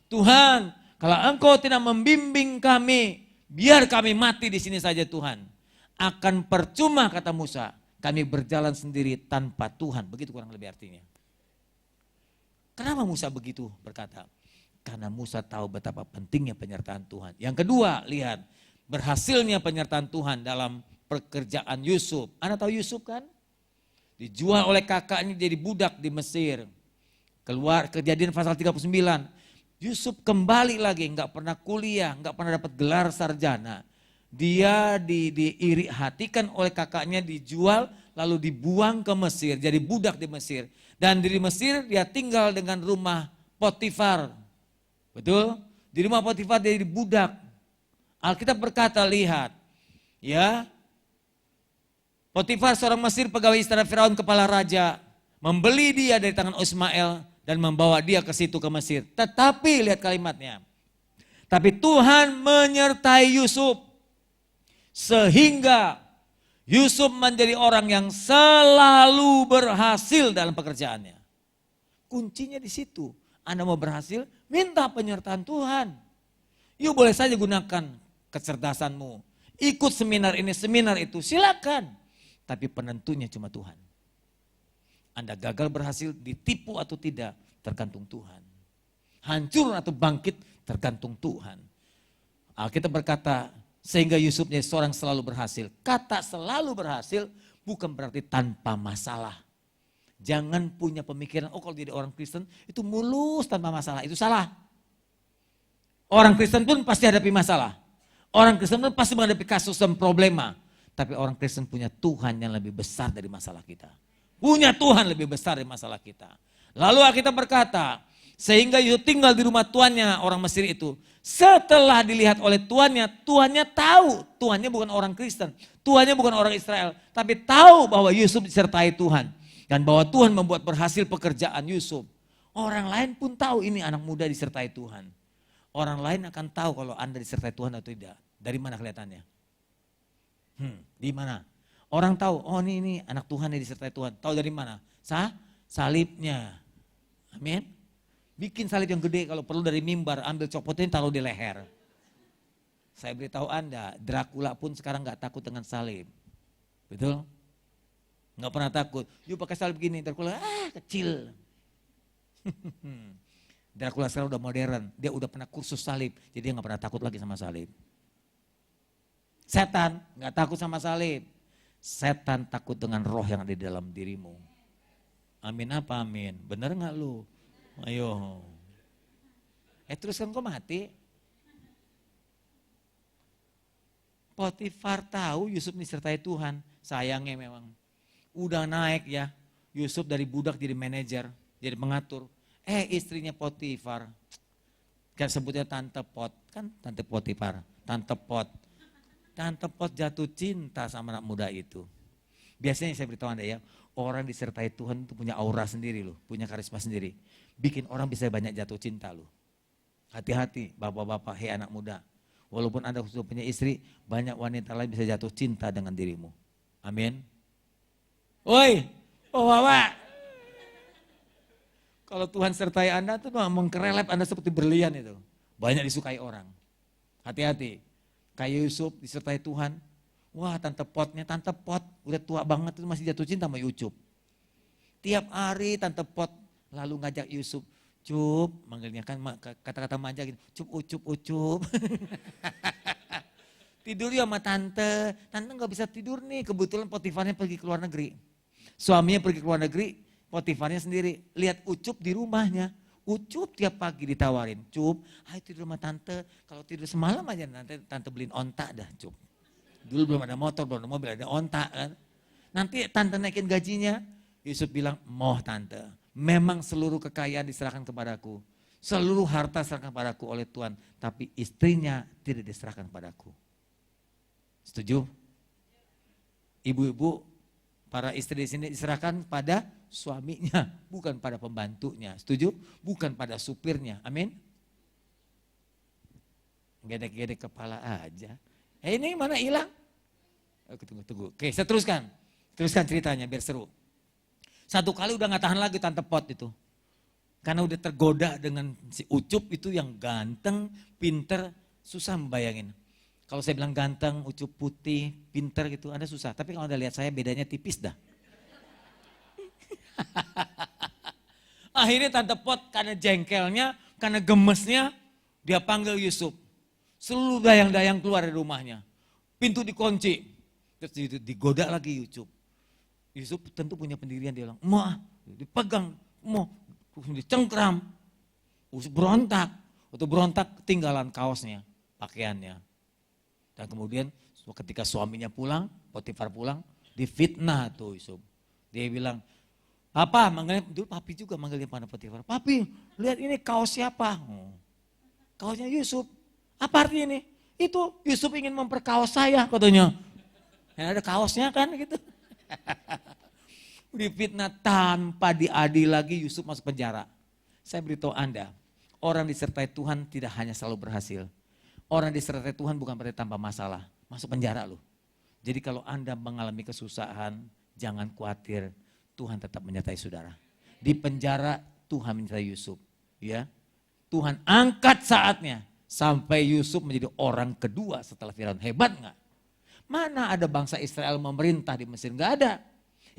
Tuhan, kalau engkau tidak membimbing kami. Biar kami mati di sini saja Tuhan. Akan percuma kata Musa. Kami berjalan sendiri tanpa Tuhan. Begitu kurang lebih artinya. Kenapa Musa begitu berkata? Karena Musa tahu betapa pentingnya penyertaan Tuhan. Yang kedua, lihat. Berhasilnya penyertaan Tuhan dalam pekerjaan Yusuf. Anda tahu Yusuf kan? Dijual oleh kakaknya jadi budak di Mesir. Keluar Kejadian pasal 39. Yusuf kembali lagi, nggak pernah kuliah, nggak pernah dapat gelar sarjana. Dia diiri hatikan oleh kakaknya, dijual lalu dibuang ke Mesir, jadi budak di Mesir. Dan di Mesir dia tinggal dengan rumah Potifar. Betul? Di rumah Potifar dia jadi budak. Alkitab berkata, lihat, Ya, Potifar seorang Mesir pegawai istana Firaun kepala raja membeli dia dari tangan Ismail dan membawa dia ke situ ke Mesir. Tetapi lihat kalimatnya. Tapi Tuhan menyertai Yusuf sehingga Yusuf menjadi orang yang selalu berhasil dalam pekerjaannya. Kuncinya di situ. Anda mau berhasil, minta penyertaan Tuhan. You boleh saja gunakan kecerdasanmu. Ikut seminar ini, seminar itu, silakan. Tapi penentunya cuma Tuhan. Anda gagal berhasil, ditipu atau tidak, tergantung Tuhan. Hancur atau bangkit, tergantung Tuhan. Alkitab berkata, sehingga Yusuf menjadi seorang selalu berhasil. Kata selalu berhasil bukan berarti tanpa masalah. Jangan punya pemikiran, oh kalau jadi orang Kristen itu mulus tanpa masalah, itu salah. Orang Kristen pun pasti hadapi masalah. Orang Kristen pun pasti menghadapi kasus dan problema. Tapi orang Kristen punya Tuhan yang lebih besar dari masalah kita. Punya Tuhan lebih besar dari masalah kita. Lalu Alkitab berkata, sehingga Yusuf tinggal di rumah tuannya orang Mesir itu. Setelah dilihat oleh tuannya, tuannya tahu. Tuannya bukan orang Kristen, tuannya bukan orang Israel. Tapi tahu bahwa Yusuf disertai Tuhan. Dan bahwa Tuhan membuat berhasil pekerjaan Yusuf. Orang lain pun tahu ini anak muda disertai Tuhan. Orang lain akan tahu kalau Anda disertai Tuhan atau tidak. Dari mana kelihatannya? Di mana? Orang tahu, oh ini anak Tuhan yang disertai Tuhan. Tahu dari mana? Salibnya. Amin. Bikin salib yang gede, kalau perlu dari mimbar, ambil copotnya taruh di leher. Saya beritahu Anda, Dracula pun sekarang gak takut dengan salib. Betul? Gak pernah takut. Yuk pakai salib gini, Dracula kecil. Dracula sekarang udah modern, dia udah pernah kursus salib, jadi dia gak pernah takut lagi sama salib. Setan gak takut sama salib. Setan takut dengan roh yang ada di dalam dirimu. Amin apa amin? Bener gak lu? Ayo. Terus kan kok mati? Potifar tahu Yusuf disertai Tuhan. Sayangnya memang. Udah naik ya. Yusuf dari budak jadi manajer, jadi pengatur. Istrinya Potifar. Kan sebutnya Tante Pot. Kan Tante Potifar. Tante Pot. Tante Pot jatuh cinta sama anak muda itu. Biasanya saya beritahu Anda ya, orang disertai Tuhan itu punya aura sendiri loh, punya karisma sendiri. Bikin orang bisa banyak jatuh cinta loh. Hati-hati bapak-bapak, hei anak muda. Walaupun Anda sudah punya istri, banyak wanita lain bisa jatuh cinta dengan dirimu. Amin. Woi, bapak. Kalau Tuhan sertai Anda itu mengkerelep Anda seperti berlian itu. Banyak disukai orang. Hati-hati. Kayak Yusuf disertai Tuhan. Wah Tante Pot udah tua banget itu masih jatuh cinta sama Yusuf. Tiap hari Tante Pot lalu ngajak Yusuf. Cup, manggilnya kan kata-kata manja gitu. Ucup. Tidur ya sama Tante. Tante gak bisa tidur nih, kebetulan Potifarnya pergi ke luar negeri. Suaminya pergi ke luar negeri, Potifarnya sendiri. Lihat Ucup di rumahnya. Ucup tiap pagi ditawarin. Cup, ayo tidur sama Tante. Kalau tidur semalam aja nanti Tante beliin onta dah Cup. Dulu belum ada motor, belum ada mobil, ada onta kan. Nanti Tante naikin gajinya. Yusuf bilang, moh Tante. Memang seluruh kekayaan diserahkan kepadaku. Seluruh harta diserahkan kepadaku oleh Tuhan. Tapi istrinya tidak diserahkan kepadaku. Setuju? Ibu-ibu, para istri di sini diserahkan pada suaminya. Bukan pada pembantunya. Setuju? Bukan pada supirnya. Amin? Gedek-gedek kepala aja. Ini mana hilang? Tunggu. Oke, saya teruskan. Teruskan ceritanya biar seru. Satu kali udah gak tahan lagi Tante Pot itu. Karena udah tergoda dengan si Ucup itu yang ganteng, pinter, susah membayangin. Kalau saya bilang ganteng, Ucup putih, pinter gitu, Anda susah. Tapi kalau Anda lihat saya bedanya tipis dah. Akhirnya Tante Pot karena jengkelnya, karena gemesnya, dia panggil Yusuf. Seluruh dayang-dayang keluar dari rumahnya. Pintu dikunci. Terus digoda lagi Yusuf. Yusuf tentu punya pendirian, dia bilang, "Mah, dipegang, mau dicengkram." Yusuf berontak. Waktu berontak ketinggalan kaosnya, pakaiannya. Dan kemudian ketika suaminya pulang, Potifar pulang, difitnah tuh Yusuf. Dia bilang, "Apa?" Manggilnya, dulu papi juga manggilnya pada Potifar. "Papi, lihat ini kaos siapa?" Kaosnya Yusuf. "Apa artinya ini?" "Itu Yusuf ingin memperkaos saya," katanya. Yang ada kaosnya kan gitu. Difitnah tanpa diadil lagi, Yusuf masuk penjara. Saya beritahu Anda, orang disertai Tuhan tidak hanya selalu berhasil. Orang disertai Tuhan bukan berarti tanpa masalah. Masuk penjara loh. Jadi kalau Anda mengalami kesusahan, jangan khawatir. Tuhan tetap menyertai saudara. Di penjara Tuhan menyertai Yusuf. Ya, Tuhan angkat saatnya. Sampai Yusuf menjadi orang kedua setelah Firaun. Hebat nggak? Mana ada bangsa Israel memerintah di Mesir? Nggak ada.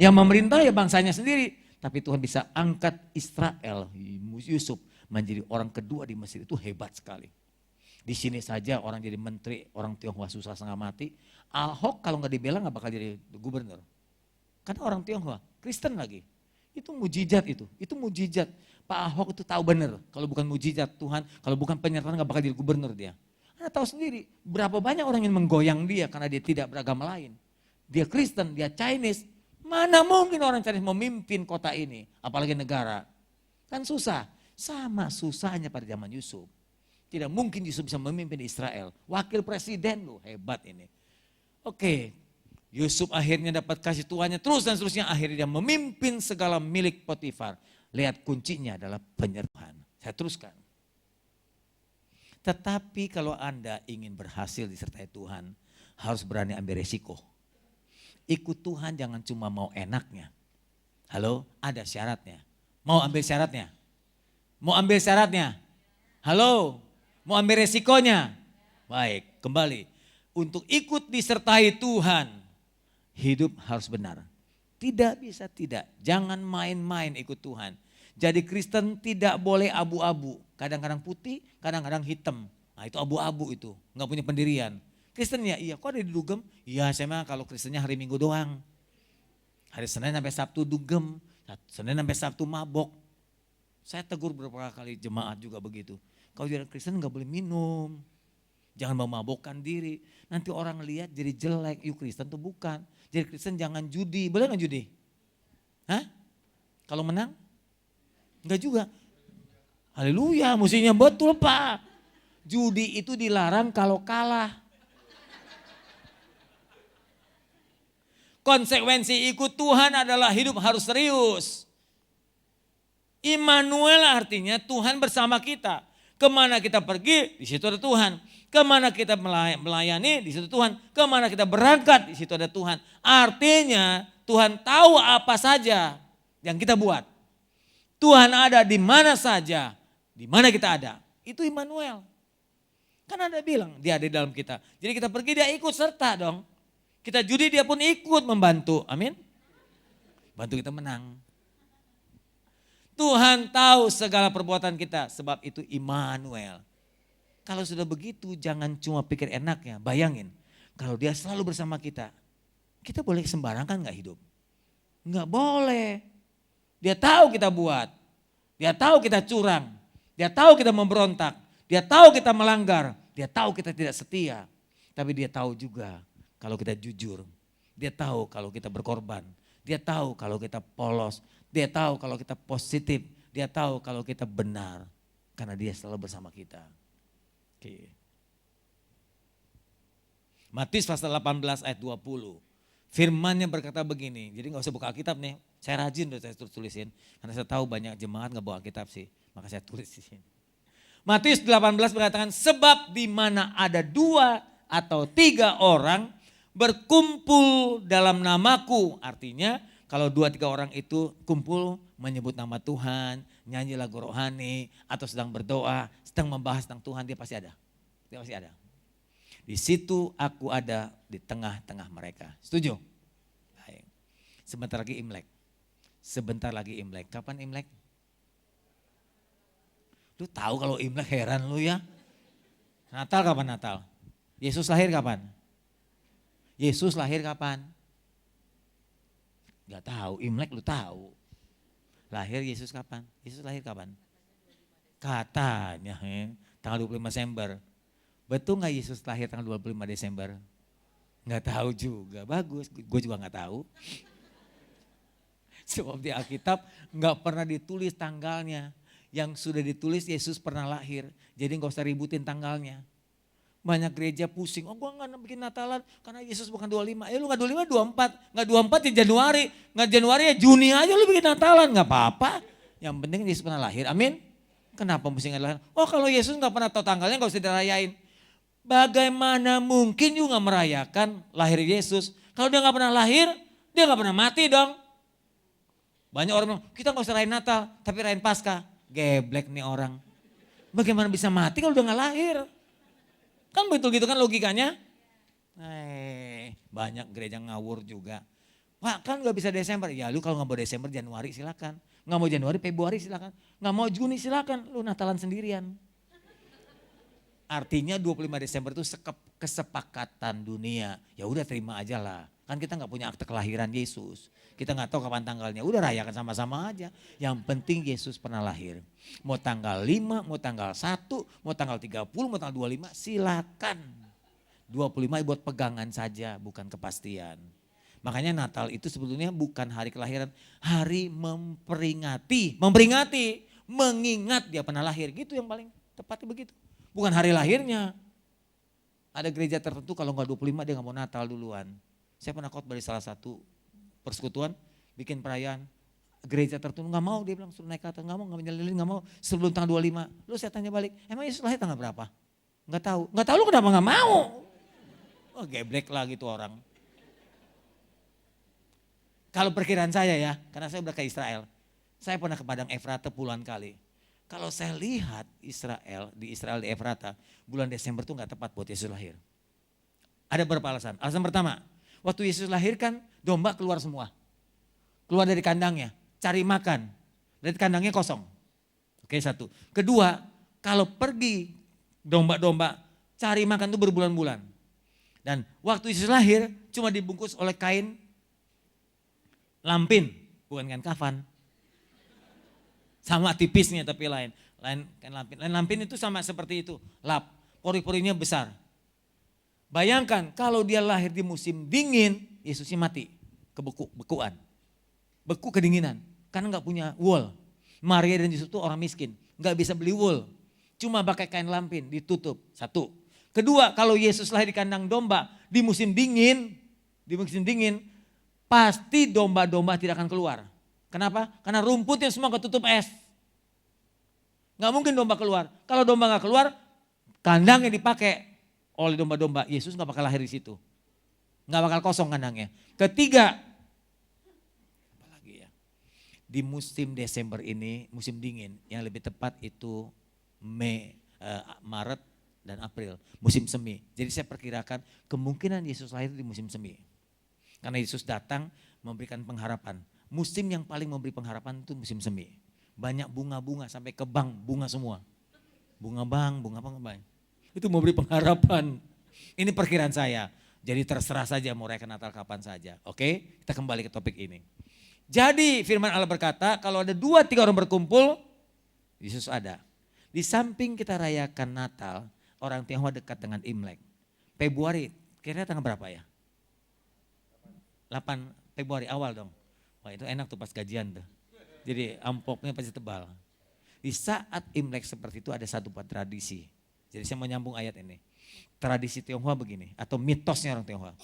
Yang memerintah ya bangsanya sendiri. Tapi Tuhan bisa angkat Israel, Yusuf menjadi orang kedua di Mesir. Itu hebat sekali. Di sini saja orang jadi menteri, orang Tionghoa susah setengah mati. Ahok kalau nggak dibela nggak bakal jadi gubernur. Karena orang Tionghoa, Kristen lagi. Itu mujizat itu mujizat. Pak Ahok itu tahu benar, kalau bukan mujizat Tuhan, kalau bukan penyertaan nggak bakal jadi gubernur dia. Anda tahu sendiri, berapa banyak orang yang menggoyang dia karena dia tidak beragama lain. Dia Kristen, dia Chinese. Mana mungkin orang Chinese memimpin kota ini, apalagi negara. Kan susah, sama susahnya pada zaman Yusuf. Tidak mungkin Yusuf bisa memimpin Israel. Wakil presiden loh, hebat ini. Oke, Yusuf akhirnya dapat kasih tuannya terus dan seterusnya. Akhirnya dia memimpin segala milik Potifar. Lihat kuncinya adalah penyerahan. Saya teruskan. Tetapi kalau Anda ingin berhasil disertai Tuhan, harus berani ambil resiko. Ikut Tuhan jangan cuma mau enaknya. Halo, ada syaratnya. Mau ambil syaratnya? Mau ambil syaratnya? Halo, mau ambil resikonya? Baik, kembali. Untuk ikut disertai Tuhan, hidup harus benar. Tidak bisa tidak, jangan main-main ikut Tuhan. Jadi Kristen tidak boleh abu-abu, kadang-kadang putih, kadang-kadang hitam. Nah itu abu-abu itu, nggak punya pendirian. Kristen ya iya, kok ada di dugem? Iya saya mah kalau Kristennya hari Minggu doang. Hari Senin sampai Sabtu dugem, Senin sampai Sabtu mabok. Saya tegur beberapa kali jemaat juga begitu. Kalau jadi Kristen nggak boleh minum. Jangan memabokkan diri. Nanti orang lihat jadi jelek. Yuk Kristen tuh bukan. Jadi Kristen jangan judi. Boleh gak judi? Hah? Kalau menang? Enggak juga. Haleluya, mestinya betul Pak. Judi itu dilarang kalau kalah. Konsekuensi ikut Tuhan adalah hidup harus serius. Immanuel artinya Tuhan bersama kita. Kemana kita pergi, di situ ada Tuhan. Kemana kita melayani, di situ Tuhan. Kemana kita berangkat, di situ ada Tuhan. Artinya Tuhan tahu apa saja yang kita buat. Tuhan ada di mana saja, di mana kita ada. Itu Immanuel. Kan Anda bilang dia ada di dalam kita. Jadi kita pergi dia ikut serta dong. Kita judi dia pun ikut membantu. Amin. Bantu kita menang. Tuhan tahu segala perbuatan kita, sebab itu Immanuel. Kalau sudah begitu jangan cuma pikir enaknya, bayangin. Kalau dia selalu bersama kita boleh sembarangan gak hidup? Gak boleh. Dia tahu kita buat, dia tahu kita curang, dia tahu kita memberontak, dia tahu kita melanggar, dia tahu kita tidak setia. Tapi dia tahu juga kalau kita jujur, dia tahu kalau kita berkorban, dia tahu kalau kita polos, dia tahu kalau kita positif, dia tahu kalau kita benar. Karena dia selalu bersama kita. Oke. Matius pasal 18 ayat 20. Firmannya berkata begini, jadi gak usah buka Alkitab nih. Saya rajin udah saya tulisin, karena saya tahu banyak jemaat gak bawa Alkitab sih. Maka saya tulis di sini. Matius 18 berkatakan, sebab di mana ada 2 atau 3 orang berkumpul dalam namaku. Artinya kalau 2-3 orang itu kumpul menyebut nama Tuhan, nyanyi lagu rohani, atau sedang berdoa, sedang membahas tentang Tuhan, dia pasti ada. Dia pasti ada. Di situ aku ada di tengah-tengah mereka. Setuju? Baik. Sebentar lagi Imlek. Sebentar lagi Imlek. Kapan Imlek? Lu tahu kalau Imlek, heran lu ya. Natal kapan Natal? Yesus lahir kapan? Yesus lahir kapan? Gak tahu, Imlek lu tahu. Lahir Yesus kapan? Yesus lahir kapan? Katanya tanggal 25 Desember. Betul gak Yesus lahir tanggal 25 Desember? Gak tahu juga, bagus, gue juga gak tahu. Sebab di Alkitab gak pernah ditulis tanggalnya. Yang sudah ditulis Yesus pernah lahir, jadi gak usah ributin tanggalnya. Banyak gereja pusing, oh gue gak bikin Natalan karena Yesus bukan 25. Lu gak 25, 24. Gak 24 ya Januari, gak Januari ya Juni aja lu bikin Natalan, gak apa-apa. Yang penting Yesus pernah lahir, amin. Kenapa mesti gak lahir? Oh kalau Yesus gak pernah tahu tanggalnya gak usah dirayain. Bagaimana mungkin you gak merayakan lahir Yesus? Kalau dia gak pernah lahir, dia gak pernah mati dong. Banyak orang bilang, kita gak usah rayain Natal, tapi rayain Paskah. Geblek nih orang. Bagaimana bisa mati kalau udah gak lahir? Kan betul gitu kan logikanya? Banyak gereja ngawur juga. Pak kan gak bisa Desember. Ya lu kalau gak mau Desember, Januari silakan. Gak mau Januari, Februari silakan. Gak mau Juni silakan. Lu Natalan sendirian. Artinya 25 Desember itu kesepakatan dunia. Ya udah terima aja lah. Kan kita gak punya akte kelahiran Yesus. Kita gak tahu kapan tanggalnya. Udah rayakan sama-sama aja. Yang penting Yesus pernah lahir. Mau tanggal 5, mau tanggal 1, mau tanggal 30, mau tanggal 25 silakan. 25 buat pegangan saja, bukan kepastian. Makanya Natal itu sebetulnya bukan hari kelahiran. Hari memperingati, mengingat dia pernah lahir. Gitu yang paling tepatnya begitu. Bukan hari lahirnya. Ada gereja tertentu kalau nggak 25 dia nggak mau Natal duluan. Saya pernah khotbah di salah satu persekutuan bikin perayaan. Gereja tertentu nggak mau, dia bilang suruh naik ke atas, nggak mau nyelilin, nggak mau sebelum tanggal 25. Lu saya tanya balik, emang Yesus lahir tanggal berapa? Nggak tahu lu kenapa nggak mau? Oh geblek lah gitu orang. Kalau perkiraan saya ya, karena saya udah ke Israel, saya pernah ke Padang Efrata puluhan kali. Kalau saya lihat di Israel di Efrata, bulan Desember tuh gak tepat buat Yesus lahir. Ada beberapa alasan. Alasan pertama, waktu Yesus lahir kan domba keluar semua. Keluar dari kandangnya, cari makan. Dari kandangnya kosong. Oke, satu. Kedua, kalau pergi domba-domba cari makan tuh berbulan-bulan. Dan waktu Yesus lahir cuma dibungkus oleh kain lampin, bukan kain kafan. Sama tipisnya tapi lain kain lampin. Lain lampin itu sama seperti itu, lap, pori-porinya besar. Bayangkan kalau dia lahir di musim dingin, Yesusnya mati, bekuan. Beku kedinginan, karena gak punya wool. Maria dan Yusuf itu orang miskin, gak bisa beli wool. Cuma pakai kain lampin, ditutup, satu. Kedua, kalau Yesus lahir di kandang domba, di musim dingin, pasti domba-domba tidak akan keluar. Kenapa? Karena rumputnya semua ketutup es. Gak mungkin domba keluar. Kalau domba gak keluar, kandang yang dipakai oleh domba-domba, Yesus gak bakal lahir di situ. Gak bakal kosong kandangnya. Ketiga, apalagi ya, di musim Desember ini, musim dingin, yang lebih tepat itu Maret dan April, musim semi. Jadi saya perkirakan kemungkinan Yesus lahir di musim semi. Karena Yesus datang memberikan pengharapan. Musim yang paling memberi pengharapan itu musim semi. Banyak bunga-bunga sampai ke bank bunga semua. Bunga bank, bunga apa. Itu memberi pengharapan. Ini perkiraan saya. Jadi terserah saja mau rayakan Natal kapan saja. Oke, kita kembali ke topik ini. Jadi firman Allah berkata kalau ada 2-3 orang berkumpul, Yesus ada. Di samping kita rayakan Natal, orang Tionghoa dekat dengan Imlek. Februari, kira-kira tanggal berapa ya? 8 Februari awal dong. Wah itu enak tuh pas gajian tuh. Jadi amplopnya pasti tebal. Di saat Imlek seperti itu ada satu buat tradisi. Jadi saya mau nyambung ayat ini. Tradisi Tionghoa begini, atau mitosnya orang Tionghoa.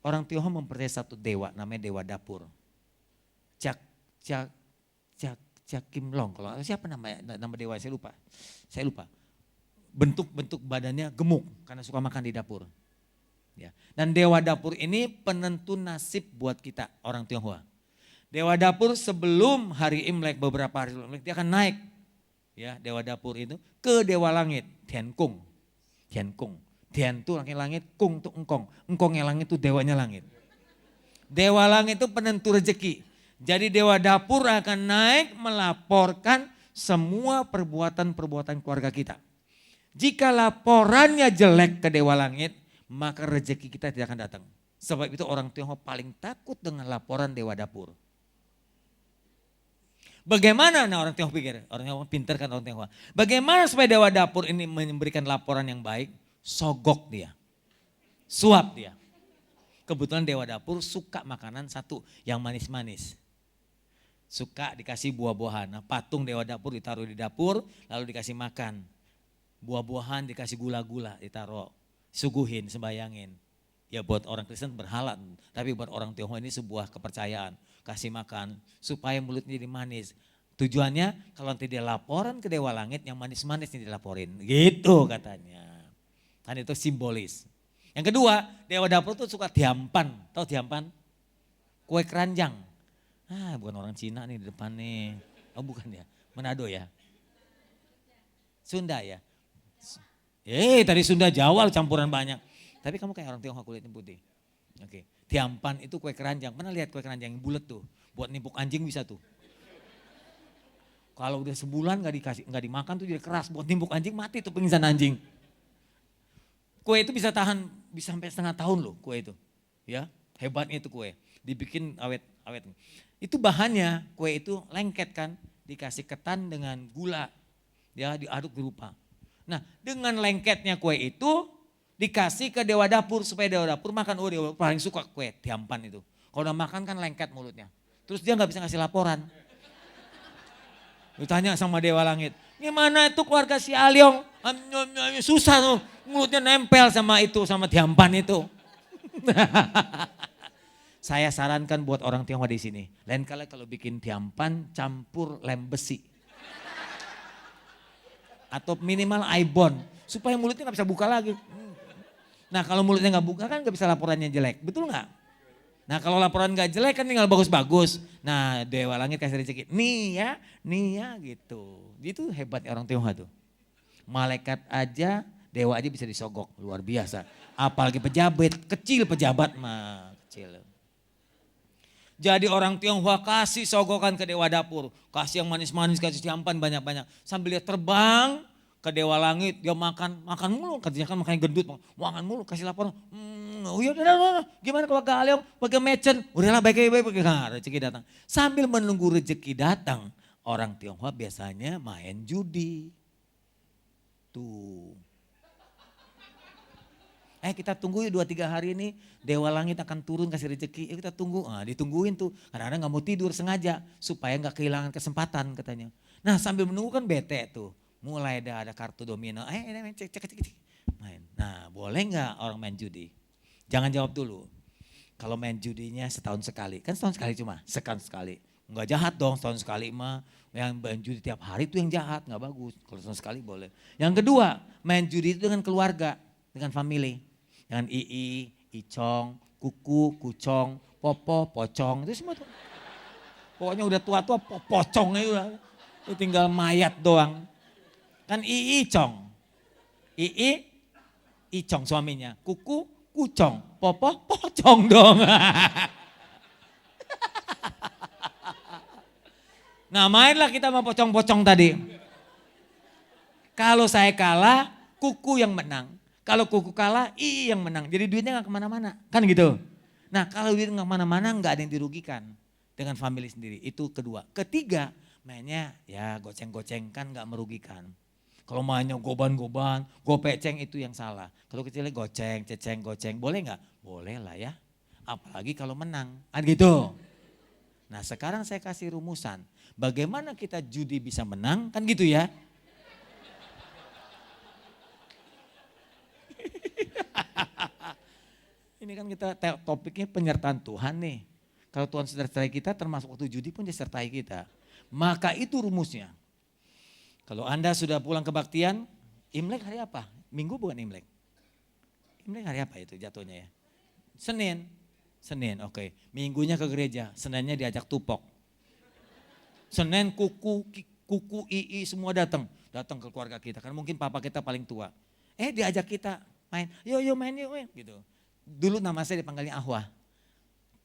Orang Tionghoa mempercayai satu dewa, namanya dewa dapur. Cak Kim Long, kalau siapa nama dewa saya lupa. Bentuk badannya gemuk karena suka makan di dapur. Ya. Dan dewa dapur ini penentu nasib buat kita orang Tionghoa. Dewa dapur sebelum hari Imlek, beberapa hari sebelum Imlek dia akan naik. Ya, dewa dapur itu ke dewa langit, Tian Kung. Tian itu langit, Kung itu engkong. Engkongnya langit itu dewanya langit. Dewa langit itu penentu rezeki. Jadi dewa dapur akan naik melaporkan semua perbuatan-perbuatan keluarga kita. Jika laporannya jelek ke dewa langit, maka rezeki kita tidak akan datang. Sebab itu orang Tionghoa paling takut dengan laporan dewa dapur. Bagaimana orang Tionghoa pikir? Orang Tionghoa pintar kan orang Tionghoa. Bagaimana supaya dewa dapur ini memberikan laporan yang baik? Sogok dia. Suap dia. Kebetulan dewa dapur suka makanan satu yang manis-manis. Suka dikasih buah-buahan. Nah, patung dewa dapur ditaruh di dapur lalu dikasih makan. Buah-buahan dikasih gula-gula ditaruh. suguhin, sembayangin. Ya buat orang Kristen berhala, tapi buat orang Tionghoa ini sebuah kepercayaan. Kasih makan supaya mulutnya jadi manis. Tujuannya kalau nanti dia laporan ke Dewa Langit yang manis-manis ini dilaporin. Gitu katanya. Kan itu simbolis. Yang kedua, Dewa Dapur tuh suka diampan. Tahu diampan? Kue keranjang. Bukan orang Cina nih di depan nih. Oh bukan ya, Manado ya. Sunda ya. Tadi Sunda Jawa campuran banyak. Tapi kamu kayak orang Tionghoa kulitnya putih. Oke. Diampan itu kue keranjang. Pernah lihat kue keranjang yang bulat tuh? Buat nimpuk anjing bisa tuh. Kalau udah sebulan nggak dimakan tuh jadi keras. Buat nimpuk anjing mati tuh pingsan anjing. Kue itu bisa tahan bisa sampai setengah tahun loh kue itu. Ya, hebatnya itu kue. Dibikin awet. Itu bahannya kue itu lengket kan, dikasih ketan dengan gula. Ya, diaduk berupa. Nah, dengan lengketnya kue itu dikasih ke Dewa Dapur supaya Dewa Dapur makan. Dewa Dapur paling suka kue diampan itu. Kalau udah makan kan lengket mulutnya. Terus dia nggak bisa ngasih laporan. Ditanya sama Dewa Langit, gimana itu keluarga si Alyong? Susah tuh, mulutnya nempel sama diampan itu. Saya sarankan buat orang Tionghoa di sini, lain kali kalau bikin diampan campur lem besi. Atau minimal ibon, supaya mulutnya nggak bisa buka lagi. Nah kalau mulutnya nggak buka kan nggak bisa laporannya jelek, betul nggak? Nah kalau laporan gak jelek kan tinggal bagus-bagus. Nah Dewa Langit kasih rezeki, nih ya gitu. Itu hebatnya orang Tionghoa tuh. Malaikat aja, dewa aja bisa disogok, luar biasa. Apalagi pejabat, kecil pejabat mah kecil. Jadi orang Tionghoa kasih sogokan ke Dewa Dapur. Kasih yang manis-manis, kasih diampan banyak-banyak. Sambil dia terbang ke Dewa Langit, dia makan mulu. Katanya kan makan gendut, makan mulu, kasih laporan. Udah, gimana kalau Alyong pakai mecen? Udahlah baik-baik, rezeki datang. Sambil menunggu rezeki datang, orang Tionghoa biasanya main judi. Tuh. Kita tunggu yuk 2-3 hari ini Dewa Langit akan turun kasih rezeki. Kita tunggu, ditungguin tuh. Kadang-kadang gak mau tidur sengaja supaya gak kehilangan kesempatan katanya. Nah sambil menunggu kan bete tuh. Mulai ada kartu domino, cek. Main. Nah boleh gak orang main judi? Jangan jawab dulu. Kalau main judinya setahun sekali, kan setahun sekali cuma, sekali. Enggak jahat dong setahun sekali mah. Yang main judi tiap hari itu yang jahat, enggak bagus. Kalau setahun sekali boleh. Yang kedua, main judi itu dengan keluarga, dengan family. Dengan icong, kuku, kucong, popo, pocong, itu semua tuh. Pokoknya udah tua-tua pocongnya udah. Itu tinggal mayat doang. Kan icong. Icong suaminya, kuku, kucong, popo, pocong dong. Nah mainlah kita sama pocong-pocong tadi. Kalau saya kalah, kuku yang menang. Kalau kuku kalah, yang menang. Jadi duitnya gak kemana-mana, kan gitu. Nah kalau duit gak kemana-mana gak ada yang dirugikan dengan family sendiri. Itu kedua. Ketiga, mainnya ya goceng-goceng kan gak merugikan. Kalau mainnya goban-goban, gopeceng itu yang salah. Kalau kecilnya goceng, ceceng, goceng, boleh nggak? Boleh lah ya. Apalagi kalau menang, kan gitu. Nah sekarang saya kasih rumusan. Bagaimana kita judi bisa menang, kan gitu ya. Ini kan kita topiknya penyertaan Tuhan nih. Kalau Tuhan sertai kita termasuk waktu judi pun dia sertai kita. Maka itu rumusnya. Kalau Anda sudah pulang kebaktian, Imlek hari apa? Minggu bukan Imlek? Imlek hari apa itu jatuhnya ya? Senin, oke. Minggunya ke gereja, Seninnya diajak tupok. Senin kuku, semua datang ke keluarga kita. Karena mungkin papa kita paling tua. Diajak kita main, yuk main gitu. Dulu nama saya dipanggilnya Ahwa.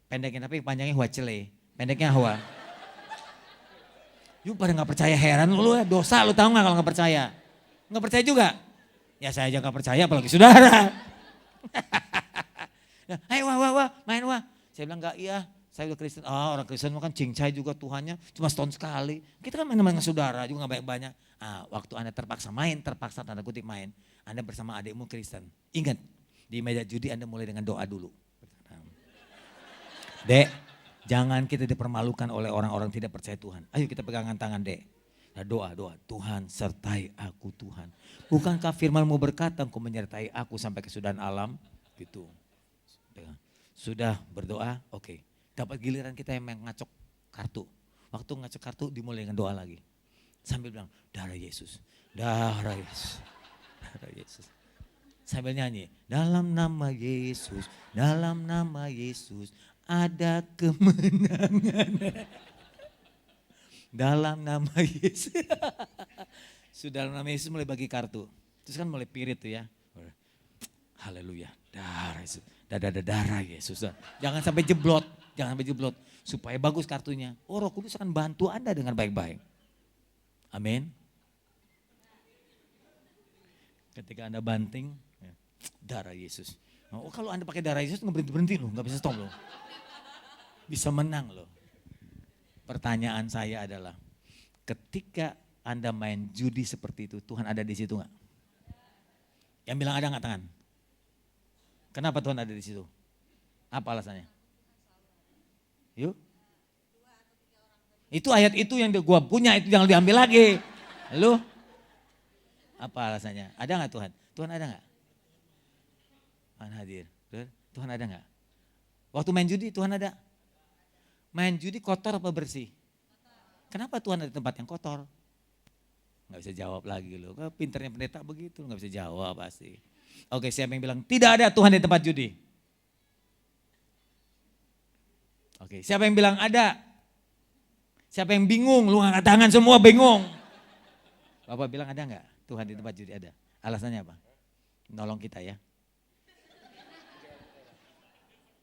Pendeknya tapi panjangnya Huacele, pendeknya Ahwa. Yuk pada gak percaya, heran lu ya, dosa lu tahu gak kalau gak percaya. Gak percaya juga? Ya saya aja gak percaya apalagi saudara. Ayo main wah. Saya bilang gak iya, saya udah Kristen. Orang Kristen kan cincai juga Tuhannya cuma setahun sekali. Kita kan main sama saudara juga gak banyak-banyak. Waktu Anda terpaksa tanda kutip main. Anda bersama adikmu Kristen. Ingat, di meja judi Anda mulai dengan doa dulu. Dek. Jangan kita dipermalukan oleh orang-orang tidak percaya Tuhan. Ayo kita pegangan tangan Dek. Nah doa, Tuhan sertai aku Tuhan. Bukankah firman-Mu berkata Engkau menyertai aku sampai kesudahan alam? Gitu. Sudah berdoa, oke. Dapat giliran kita yang ngacok kartu. Waktu ngacok kartu dimulai dengan doa lagi. Sambil bilang, darah Yesus, darah Yesus, darah Yesus. Sambil nyanyi, dalam nama Yesus ada kemenangan. Dalam nama Yesus. Sudah dalam nama Yesus mulai bagi kartu. Terus kan mulai pirit tuh ya. Haleluya, darah Yesus. Darah Yesus. Jangan sampai jeblot, supaya bagus kartunya. Oh, Roh Kudus akan bantu Anda dengan baik-baik. Amin. Ketika Anda banting, darah Yesus. Oh, kalau Anda pakai darah Yesus nggak berhenti loh, nggak bisa stop loh. Bisa menang loh. Pertanyaan saya adalah, ketika Anda main judi seperti itu, Tuhan ada di situ nggak? Yang bilang ada nggak tangan? Kenapa Tuhan ada di situ? Apa alasannya? Yuk. Itu ayat itu yang gua punya, itu jangan diambil lagi. Lalu, apa alasannya? Ada nggak Tuhan? Tuhan ada nggak? Tuhan hadir. Tuhan ada nggak? Waktu main judi Tuhan ada? Main judi kotor apa bersih? Kenapa Tuhan ada di tempat yang kotor? Nggak bisa jawab lagi loh. Pinternya pendeta begitu, nggak bisa jawab pasti. Oke, siapa yang bilang tidak ada Tuhan di tempat judi? Oke, siapa yang bilang ada? Siapa yang bingung? Lu ngangkat tangan semua bingung. Bapak bilang ada nggak Tuhan di tempat judi? Ada. Alasannya apa? Nolong kita ya.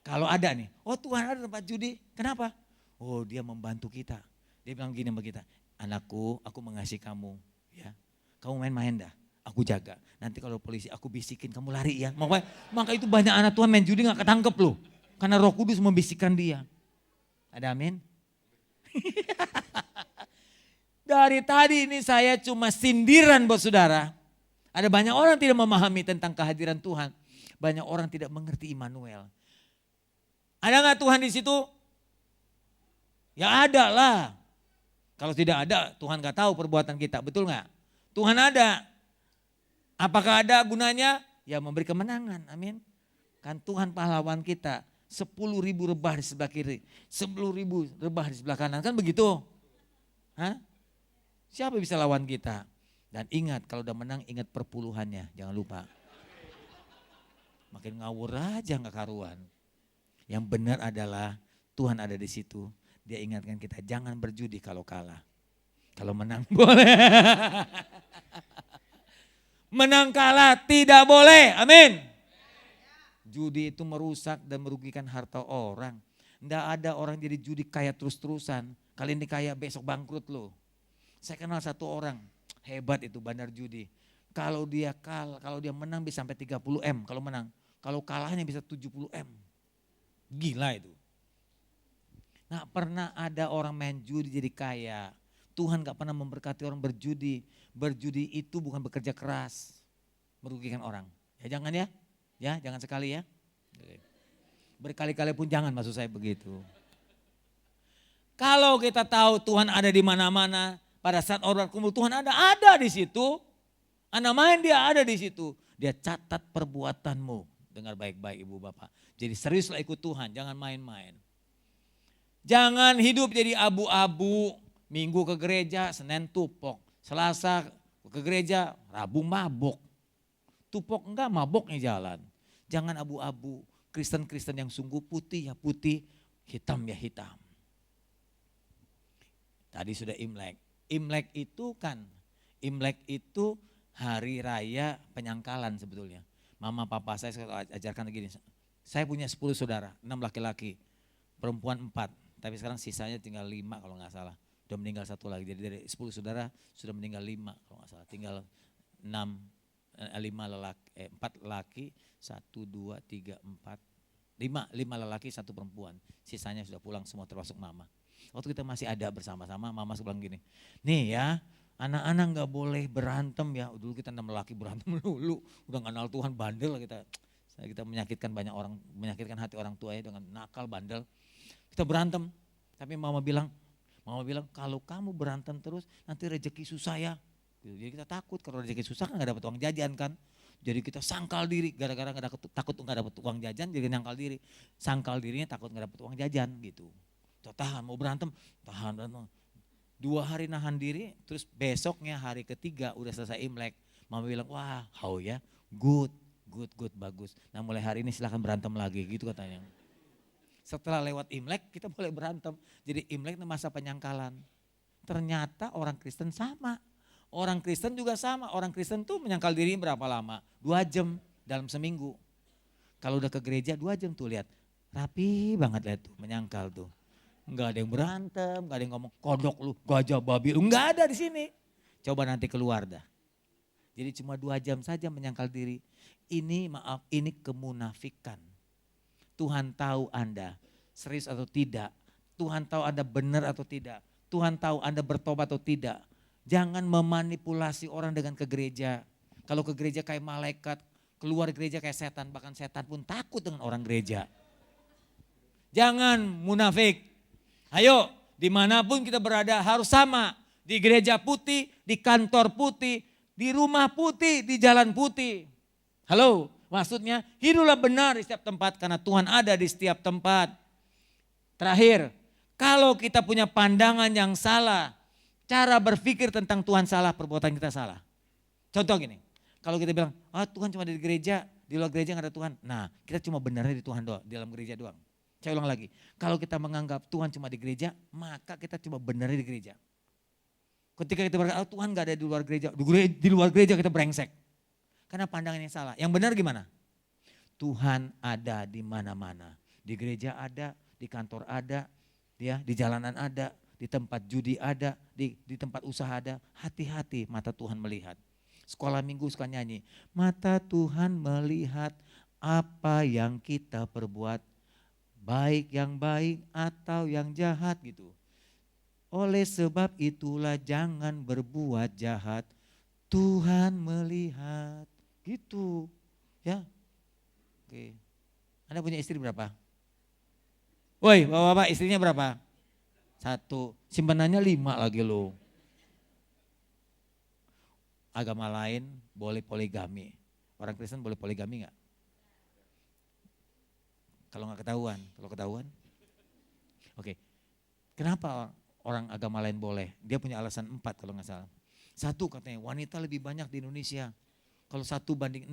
Kalau ada nih, oh Tuhan ada di tempat judi, kenapa? Oh dia membantu kita. Dia bilang gini sama kita, anakku aku mengasihi kamu. Ya, kamu main-main dah, aku jaga. Nanti kalau polisi aku bisikin kamu lari ya. Maka itu banyak anak Tuhan main judi gak ketangkep loh. Karena Roh Kudus membisikkan dia. Ada amin? Dari tadi ini saya cuma sindiran buat saudara. Ada banyak orang tidak memahami tentang kehadiran Tuhan. Banyak orang tidak mengerti Immanuel. Ada gak Tuhan di situ? Ya ada lah. Kalau tidak ada Tuhan gak tahu perbuatan kita, betul gak? Tuhan ada. Apakah ada gunanya? Ya memberi kemenangan, amin. Kan Tuhan pahlawan kita. 10.000 rebah di sebelah kiri, 10.000 rebah di sebelah kanan, kan begitu? Hah? Siapa bisa lawan kita? Dan ingat kalau udah menang ingat perpuluhannya, jangan lupa. Makin ngawur aja gak karuan. Yang benar adalah Tuhan ada di situ. Dia ingatkan kita jangan berjudi kalau kalah. Kalau menang boleh. Menang kalah tidak boleh. Amin. Judi itu merusak dan merugikan harta orang. Tidak ada orang jadi judi kaya terus-terusan. Kali ini kaya besok bangkrut loh. Saya kenal satu orang hebat itu bandar judi. Kalau dia menang bisa sampai 30 M kalau menang. Kalau kalahnya bisa 70 M. Gila itu. Nggak pernah ada orang main judi jadi kaya. Tuhan gak pernah memberkati orang berjudi. Berjudi itu bukan bekerja keras. Merugikan orang. Ya jangan ya. Ya jangan sekali ya. Berkali-kali pun jangan maksud saya begitu. Kalau kita tahu Tuhan ada di mana-mana. Pada saat orang kumpul Tuhan ada di situ. Anda main dia ada di situ. Dia catat perbuatanmu. Dengar baik-baik ibu bapak. Jadi seriuslah ikut Tuhan, jangan main-main. Jangan hidup jadi abu-abu. Minggu ke gereja, Senin tupok. Selasa ke gereja, Rabu mabok. Tupok enggak, maboknya jalan. Jangan abu-abu. Kristen-Kristen yang sungguh putih ya putih, hitam ya hitam. Tadi sudah Imlek. Imlek itu hari raya penyangkalan sebetulnya. Mama papa saya ajarkan begini. Saya punya 10 saudara, 6 laki-laki, perempuan 4. Tapi sekarang sisanya tinggal 5 kalau nggak salah. Sudah meninggal 1 lagi. Jadi dari 10 saudara sudah meninggal 5 kalau nggak salah. Tinggal 4 laki, 1, 2, 3, 4, 5 lelaki, 1 perempuan. Sisanya sudah pulang semua termasuk mama. Waktu kita masih ada bersama-sama, mama bilang gini, nih ya anak-anak gak boleh berantem ya. Dulu kita 6 lelaki berantem dulu, udah gak kenal Tuhan, bandel lah kita. Kita menyakitkan banyak orang, menyakitkan hati orang tua ya dengan nakal, bandel. Kita berantem, tapi mama bilang Mama bilang kalau kamu berantem terus nanti rezeki susah ya. Gitu. Jadi kita takut kalau rezeki susah kan gak dapat uang jajan kan. Jadi kita sangkal diri gara-gara takut gak dapat uang jajan jadi nyangkal diri. Sangkal dirinya takut gak dapat uang jajan gitu. Tahan mau berantem, tahan. 2 hari nahan diri, terus besoknya hari ketiga udah selesai Imlek. Mama bilang wah ya good, bagus. Nah mulai hari ini silahkan berantem lagi gitu katanya. Setelah lewat Imlek kita boleh berantem. Jadi Imlek itu masa penyangkalan. Ternyata orang Kristen sama. Orang Kristen juga sama. Orang Kristen tuh menyangkal diri berapa lama? 2 jam dalam seminggu. Kalau udah ke gereja 2 jam tuh lihat. Rapi banget lihat tuh menyangkal tuh. Enggak ada yang berantem, enggak ada yang ngomong kodok lu, gajah babi lu. Enggak ada di sini. Coba nanti keluar dah. Jadi cuma 2 jam saja menyangkal diri. Ini maaf, ini kemunafikan. Tuhan tahu Anda serius atau tidak. Tuhan tahu Anda benar atau tidak. Tuhan tahu Anda bertobat atau tidak. Jangan memanipulasi orang dengan ke gereja. Kalau ke gereja kayak malaikat, keluar gereja kayak setan. Bahkan setan pun takut dengan orang gereja. Jangan munafik. Ayo dimanapun kita berada harus sama. Di gereja putih, di kantor putih, di rumah putih, di jalan putih. Halo. Maksudnya hiduplah benar di setiap tempat karena Tuhan ada di setiap tempat. Terakhir, kalau kita punya pandangan yang salah, cara berpikir tentang Tuhan salah, perbuatan kita salah. Contoh gini, kalau kita bilang, Tuhan cuma di gereja, di luar gereja gak ada Tuhan. Nah kita cuma benarnya di Tuhan doang, di dalam gereja doang. Saya ulang lagi, kalau kita menganggap Tuhan cuma di gereja, maka kita cuma benarnya di gereja. Ketika kita berkata, Tuhan gak ada di luar gereja, di luar gereja kita brengsek. Karena pandangannya salah. Yang benar gimana? Tuhan ada di mana-mana. Di gereja ada, di kantor ada, ya, di jalanan ada, di tempat judi ada, di tempat usaha ada. Hati-hati mata Tuhan melihat. Sekolah minggu suka nyanyi. Mata Tuhan melihat apa yang kita perbuat. Baik yang baik atau yang jahat gitu. Oleh sebab itulah jangan berbuat jahat. Tuhan melihat. Gitu, ya. Oke. Anda punya istri berapa? Woi, bapak-bapak istrinya berapa? 1. Simpanannya 5 lagi lo. Agama lain boleh poligami. Orang Kristen boleh poligami nggak? Kalau nggak ketahuan, kalau ketahuan? Oke. Kenapa orang agama lain boleh? Dia punya alasan 4 kalau nggak salah. 1 katanya wanita lebih banyak di Indonesia. Kalau 1:6,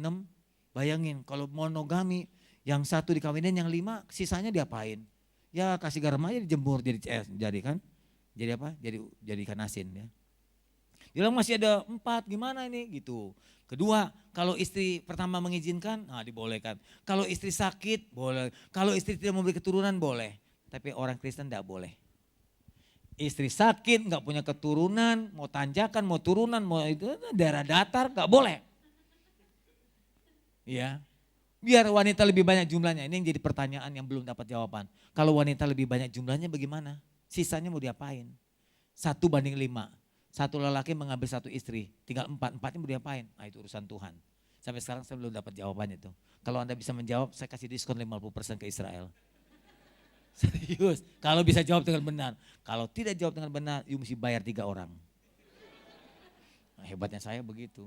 bayangin kalau monogami yang 1 dikawinin yang 5 sisanya diapain? Ya kasih garam aja dijemur jadi kan? Jadi apa? Jadi ikan asin ya. Dia bilang masih ada 4 gimana ini gitu. Kedua, kalau istri pertama mengizinkan, dibolehkan. Kalau istri sakit boleh. Kalau istri tidak memberi keturunan boleh. Tapi orang Kristen tidak boleh. Istri sakit, nggak punya keturunan, mau tanjakan, mau turunan, mau itu daerah datar, nggak boleh. Ya, biar wanita lebih banyak jumlahnya. Ini yang jadi pertanyaan yang belum dapat jawaban. Kalau wanita lebih banyak jumlahnya bagaimana? Sisanya mau diapain? 1:5. 1 lelaki mengambil 1 istri, tinggal 4-4-nya mau diapain? Nah itu urusan Tuhan. Sampai sekarang saya belum dapat jawabannya itu. Kalau Anda bisa menjawab, saya kasih diskon 50% ke Israel. Serius, kalau bisa jawab dengan benar. Kalau tidak jawab dengan benar, you mesti bayar 3 orang. Nah, hebatnya saya begitu.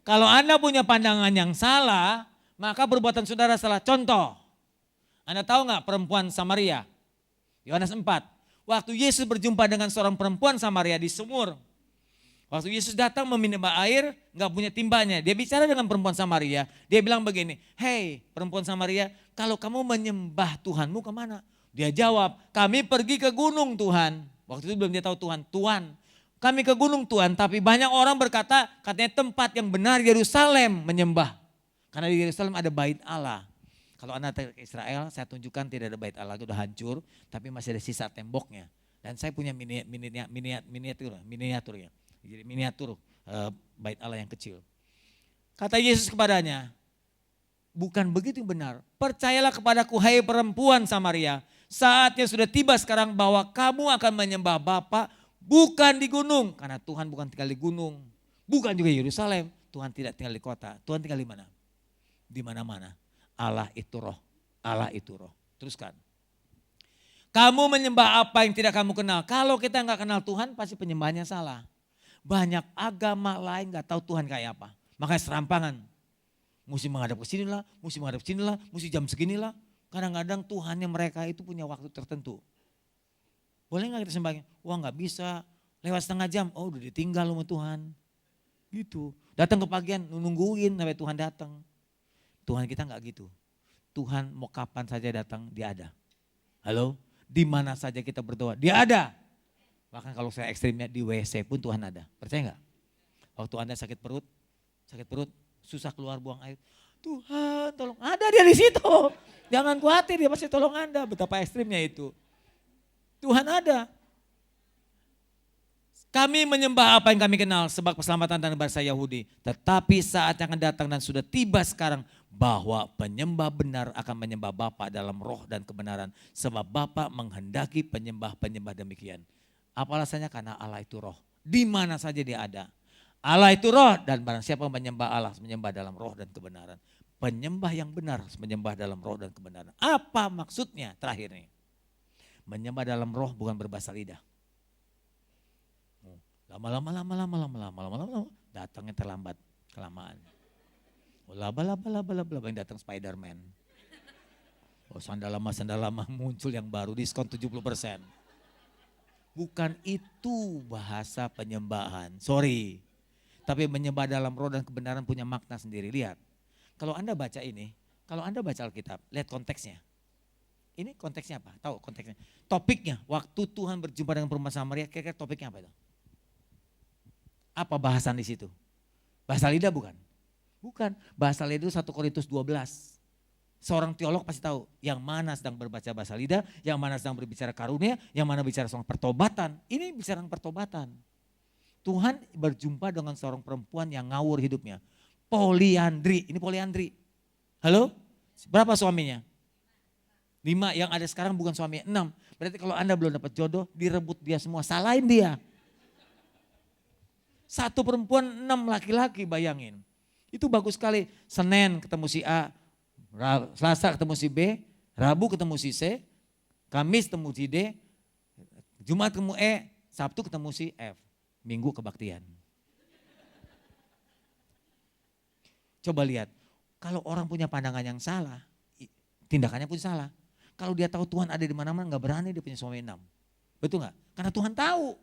Kalau Anda punya pandangan yang salah, maka perbuatan saudara salah. Contoh, Anda tahu nggak perempuan Samaria? Yohanes 4. Waktu Yesus berjumpa dengan seorang perempuan Samaria di sumur. Waktu Yesus datang meminum air, nggak punya timbanya. Dia bicara dengan perempuan Samaria. Dia bilang begini, hei perempuan Samaria, kalau kamu menyembah Tuhanmu kemana? Dia jawab, kami pergi ke gunung Tuhan. Waktu itu belum dia tahu Tuhan, Tuhan. Kami ke gunung Tuhan, tapi banyak orang berkata, katanya tempat yang benar Yerusalem menyembah. Karena di Yerusalem ada bait Allah. Kalau Anda ke Israel, saya tunjukkan tidak ada bait Allah, itu udah hancur, tapi masih ada sisa temboknya. Dan saya punya miniaturnya. Jadi miniatur bait Allah yang kecil. Kata Yesus kepadanya, bukan begitu yang benar. Percayalah kepadaku hai perempuan Samaria. Saatnya sudah tiba sekarang bahwa kamu akan menyembah Bapa bukan di gunung. Karena Tuhan bukan tinggal di gunung. Bukan juga Yerusalem. Tuhan tidak tinggal di kota. Tuhan tinggal di mana? Di mana-mana. Allah itu roh. Allah itu roh. Teruskan. Kamu menyembah apa yang tidak kamu kenal. Kalau kita nggak kenal Tuhan pasti penyembahannya salah. Banyak agama lain nggak tahu Tuhan kayak apa. Makanya serampangan. Mesti menghadap ke sinilah, mesti menghadap ke sinilah, mesti jam seginilah. Kadang-kadang Tuhannya mereka itu punya waktu tertentu. Boleh nggak kita sembahnya? Wah nggak bisa, lewat setengah jam, oh udah ditinggal sama Tuhan. Gitu, datang ke pagian nungguin sampai Tuhan datang. Tuhan kita nggak gitu. Tuhan mau kapan saja datang, dia ada. Halo? Di mana saja kita berdoa, dia ada. Bahkan kalau saya ekstrimnya di WC pun Tuhan ada. Percaya nggak? Waktu Anda sakit perut, susah keluar buang air. Tuhan tolong, ada dia di situ. Jangan khawatir, dia pasti tolong Anda. Betapa ekstrimnya itu. Tuhan ada. Kami menyembah apa yang kami kenal sebab keselamatan dan bangsa Yahudi. Tetapi saat yang akan datang dan sudah tiba sekarang bahwa penyembah benar akan menyembah Bapa dalam roh dan kebenaran. Sebab Bapa menghendaki penyembah-penyembah demikian. Apa alasannya? Karena Allah itu roh. Di mana saja dia ada. Allah itu roh dan barang siapa menyembah Allah, menyembah dalam roh dan kebenaran. Penyembah yang benar menyembah dalam roh dan kebenaran. Apa maksudnya terakhir nih? Menyembah dalam roh bukan berbahasa lidah. Lama-lama datangnya terlambat, kelamaan. Laba yang datang Spiderman. Oh sandal lama muncul yang baru diskon 70%. Bukan itu bahasa penyembahan, sorry. Tapi menyembah dalam roh dan kebenaran punya makna sendiri. Lihat, kalau Anda baca ini, kalau Anda baca Alkitab, lihat konteksnya. Ini konteksnya apa? Tahu konteksnya? Topiknya, waktu Tuhan berjumpa dengan perempuan Samaria, kira-kira topiknya apa itu? Apa bahasan di situ? Bahasa lidah bukan? Bukan, bahasa lidah itu 1 Korintus 12. Seorang teolog pasti tahu yang mana sedang berbaca bahasa lidah, yang mana sedang berbicara karunia, yang mana bicara soal pertobatan. Ini bicara pertobatan. Tuhan berjumpa dengan seorang perempuan yang ngawur hidupnya. Poliandri, ini poliandri. Halo? Berapa suaminya? 5, yang ada sekarang bukan suaminya, 6. Berarti kalau Anda belum dapat jodoh, direbut dia semua, salahin dia. 1 perempuan 6 laki-laki, bayangin. Itu bagus sekali. Senin ketemu si A, Selasa ketemu si B, Rabu ketemu si C, Kamis ketemu si D, Jumat ketemu E, Sabtu ketemu si F. Minggu kebaktian. Coba lihat, kalau orang punya pandangan yang salah, tindakannya pun salah. Kalau dia tahu Tuhan ada di mana-mana, gak berani dia punya suami 6. Betul gak? Karena Tuhan tahu.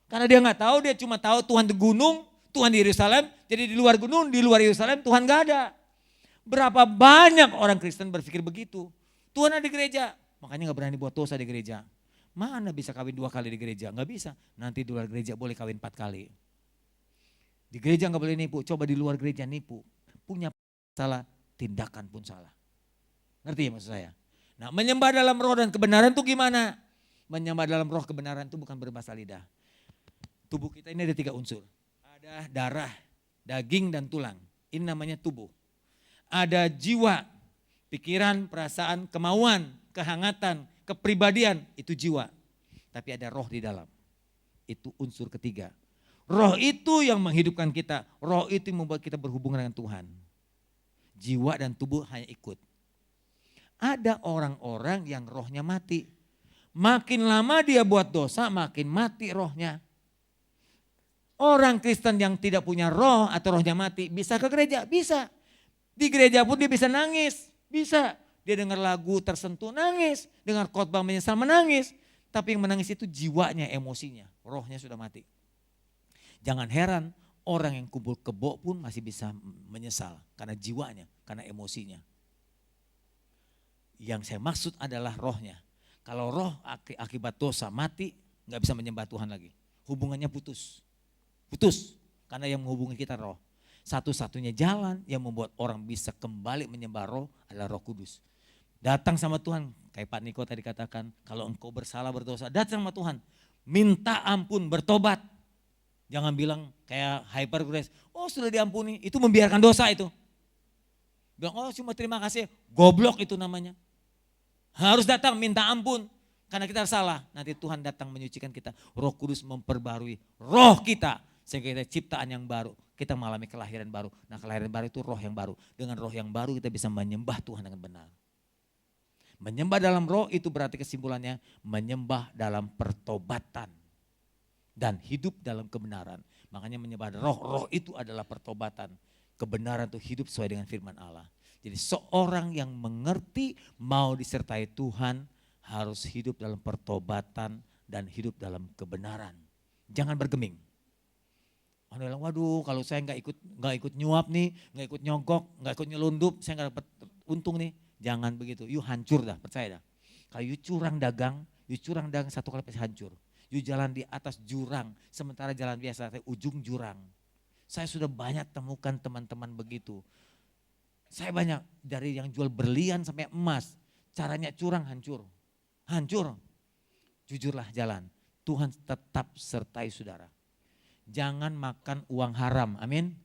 Karena dia gak tahu, dia cuma tahu Tuhan di gunung, Tuhan di Yerusalem, jadi di luar gunung, di luar Yerusalem Tuhan gak ada. Berapa banyak orang Kristen berpikir begitu. Tuhan ada di gereja, makanya gak berani buat dosa di gereja. Mana bisa kawin 2 kali di gereja? Gak bisa, nanti di luar gereja boleh kawin 4 kali. Di gereja gak boleh nipu, coba di luar gereja nipu. Punya salah, tindakan pun salah. Ngerti ya maksud saya? Nah menyembah dalam roh dan kebenaran itu gimana? Menyembah dalam roh kebenaran itu bukan berbahasa lidah. Tubuh kita ini ada 3 unsur. Ada darah, daging dan tulang. Ini namanya tubuh. Ada jiwa, pikiran, perasaan, kemauan, kehangatan, kepribadian, itu jiwa. Tapi ada roh di dalam. Itu unsur ketiga. Roh itu yang menghidupkan kita. Roh itu yang membuat kita berhubungan dengan Tuhan. Jiwa dan tubuh hanya ikut. Ada orang-orang yang rohnya mati. Makin lama dia buat dosa, makin mati rohnya. Orang Kristen yang tidak punya roh atau rohnya mati bisa ke gereja? Bisa. Di gereja pun dia bisa nangis, bisa. Dia dengar lagu tersentuh nangis, dengar khotbah menyesal menangis. Tapi yang menangis itu jiwanya, emosinya, rohnya sudah mati. Jangan heran orang yang kumpul kebo pun masih bisa menyesal karena jiwanya, karena emosinya. Yang saya maksud adalah rohnya. Kalau roh akibat dosa mati, gak bisa menyembah Tuhan lagi. Hubungannya putus. Putus, karena yang menghubungi kita roh. Satu-satunya jalan yang membuat orang bisa kembali menyembah roh adalah Roh Kudus. Datang sama Tuhan, kayak Pak Niko tadi katakan, kalau engkau bersalah berdosa, datang sama Tuhan. Minta ampun, bertobat. Jangan bilang kayak hyper grace, oh sudah diampuni, itu membiarkan dosa itu. Bilang, oh cuma terima kasih, goblok itu namanya. Harus datang minta ampun, karena kita salah. Nanti Tuhan datang menyucikan kita, Roh Kudus memperbarui roh kita. Sehingga kita ciptaan yang baru, kita mengalami kelahiran baru. Nah kelahiran baru itu roh yang baru. Dengan roh yang baru kita bisa menyembah Tuhan dengan benar. Menyembah dalam roh itu berarti kesimpulannya menyembah dalam pertobatan dan hidup dalam kebenaran. Makanya menyembah roh, roh itu adalah pertobatan. Kebenaran itu hidup sesuai dengan firman Allah. Jadi seorang yang mengerti mau disertai Tuhan harus hidup dalam pertobatan dan hidup dalam kebenaran. Jangan bergeming. Anda bilang, waduh kalau saya nggak ikut nyuap nih, nggak ikut nyogok, nggak ikut nyelundup, saya nggak dapat untung nih. Jangan begitu, yuk hancur dah, percaya dah. Kalau yuk curang dagang satu kali pasti hancur. Yuk jalan di atas jurang, sementara jalan biasa, ujung jurang. Saya sudah banyak temukan teman-teman begitu. Saya banyak dari yang jual berlian sampai emas, caranya curang hancur. Hancur, jujurlah jalan. Tuhan tetap sertai saudara. Jangan makan uang haram, amin.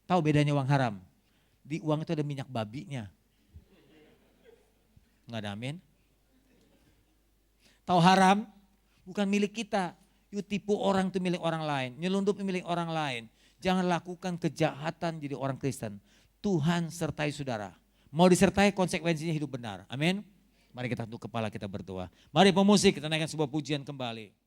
Tahu bedanya uang haram? Di uang itu ada minyak babinya. Enggak ada, amin. Tahu haram? Bukan milik kita. Yuk tipu orang itu milik orang lain. Nyelundup milik orang lain. Jangan lakukan kejahatan jadi orang Kristen. Tuhan sertai saudara. Mau disertai konsekuensinya hidup benar. Amin. Mari kita tunduk kepala kita berdoa. Mari pemusik kita naikkan sebuah pujian kembali.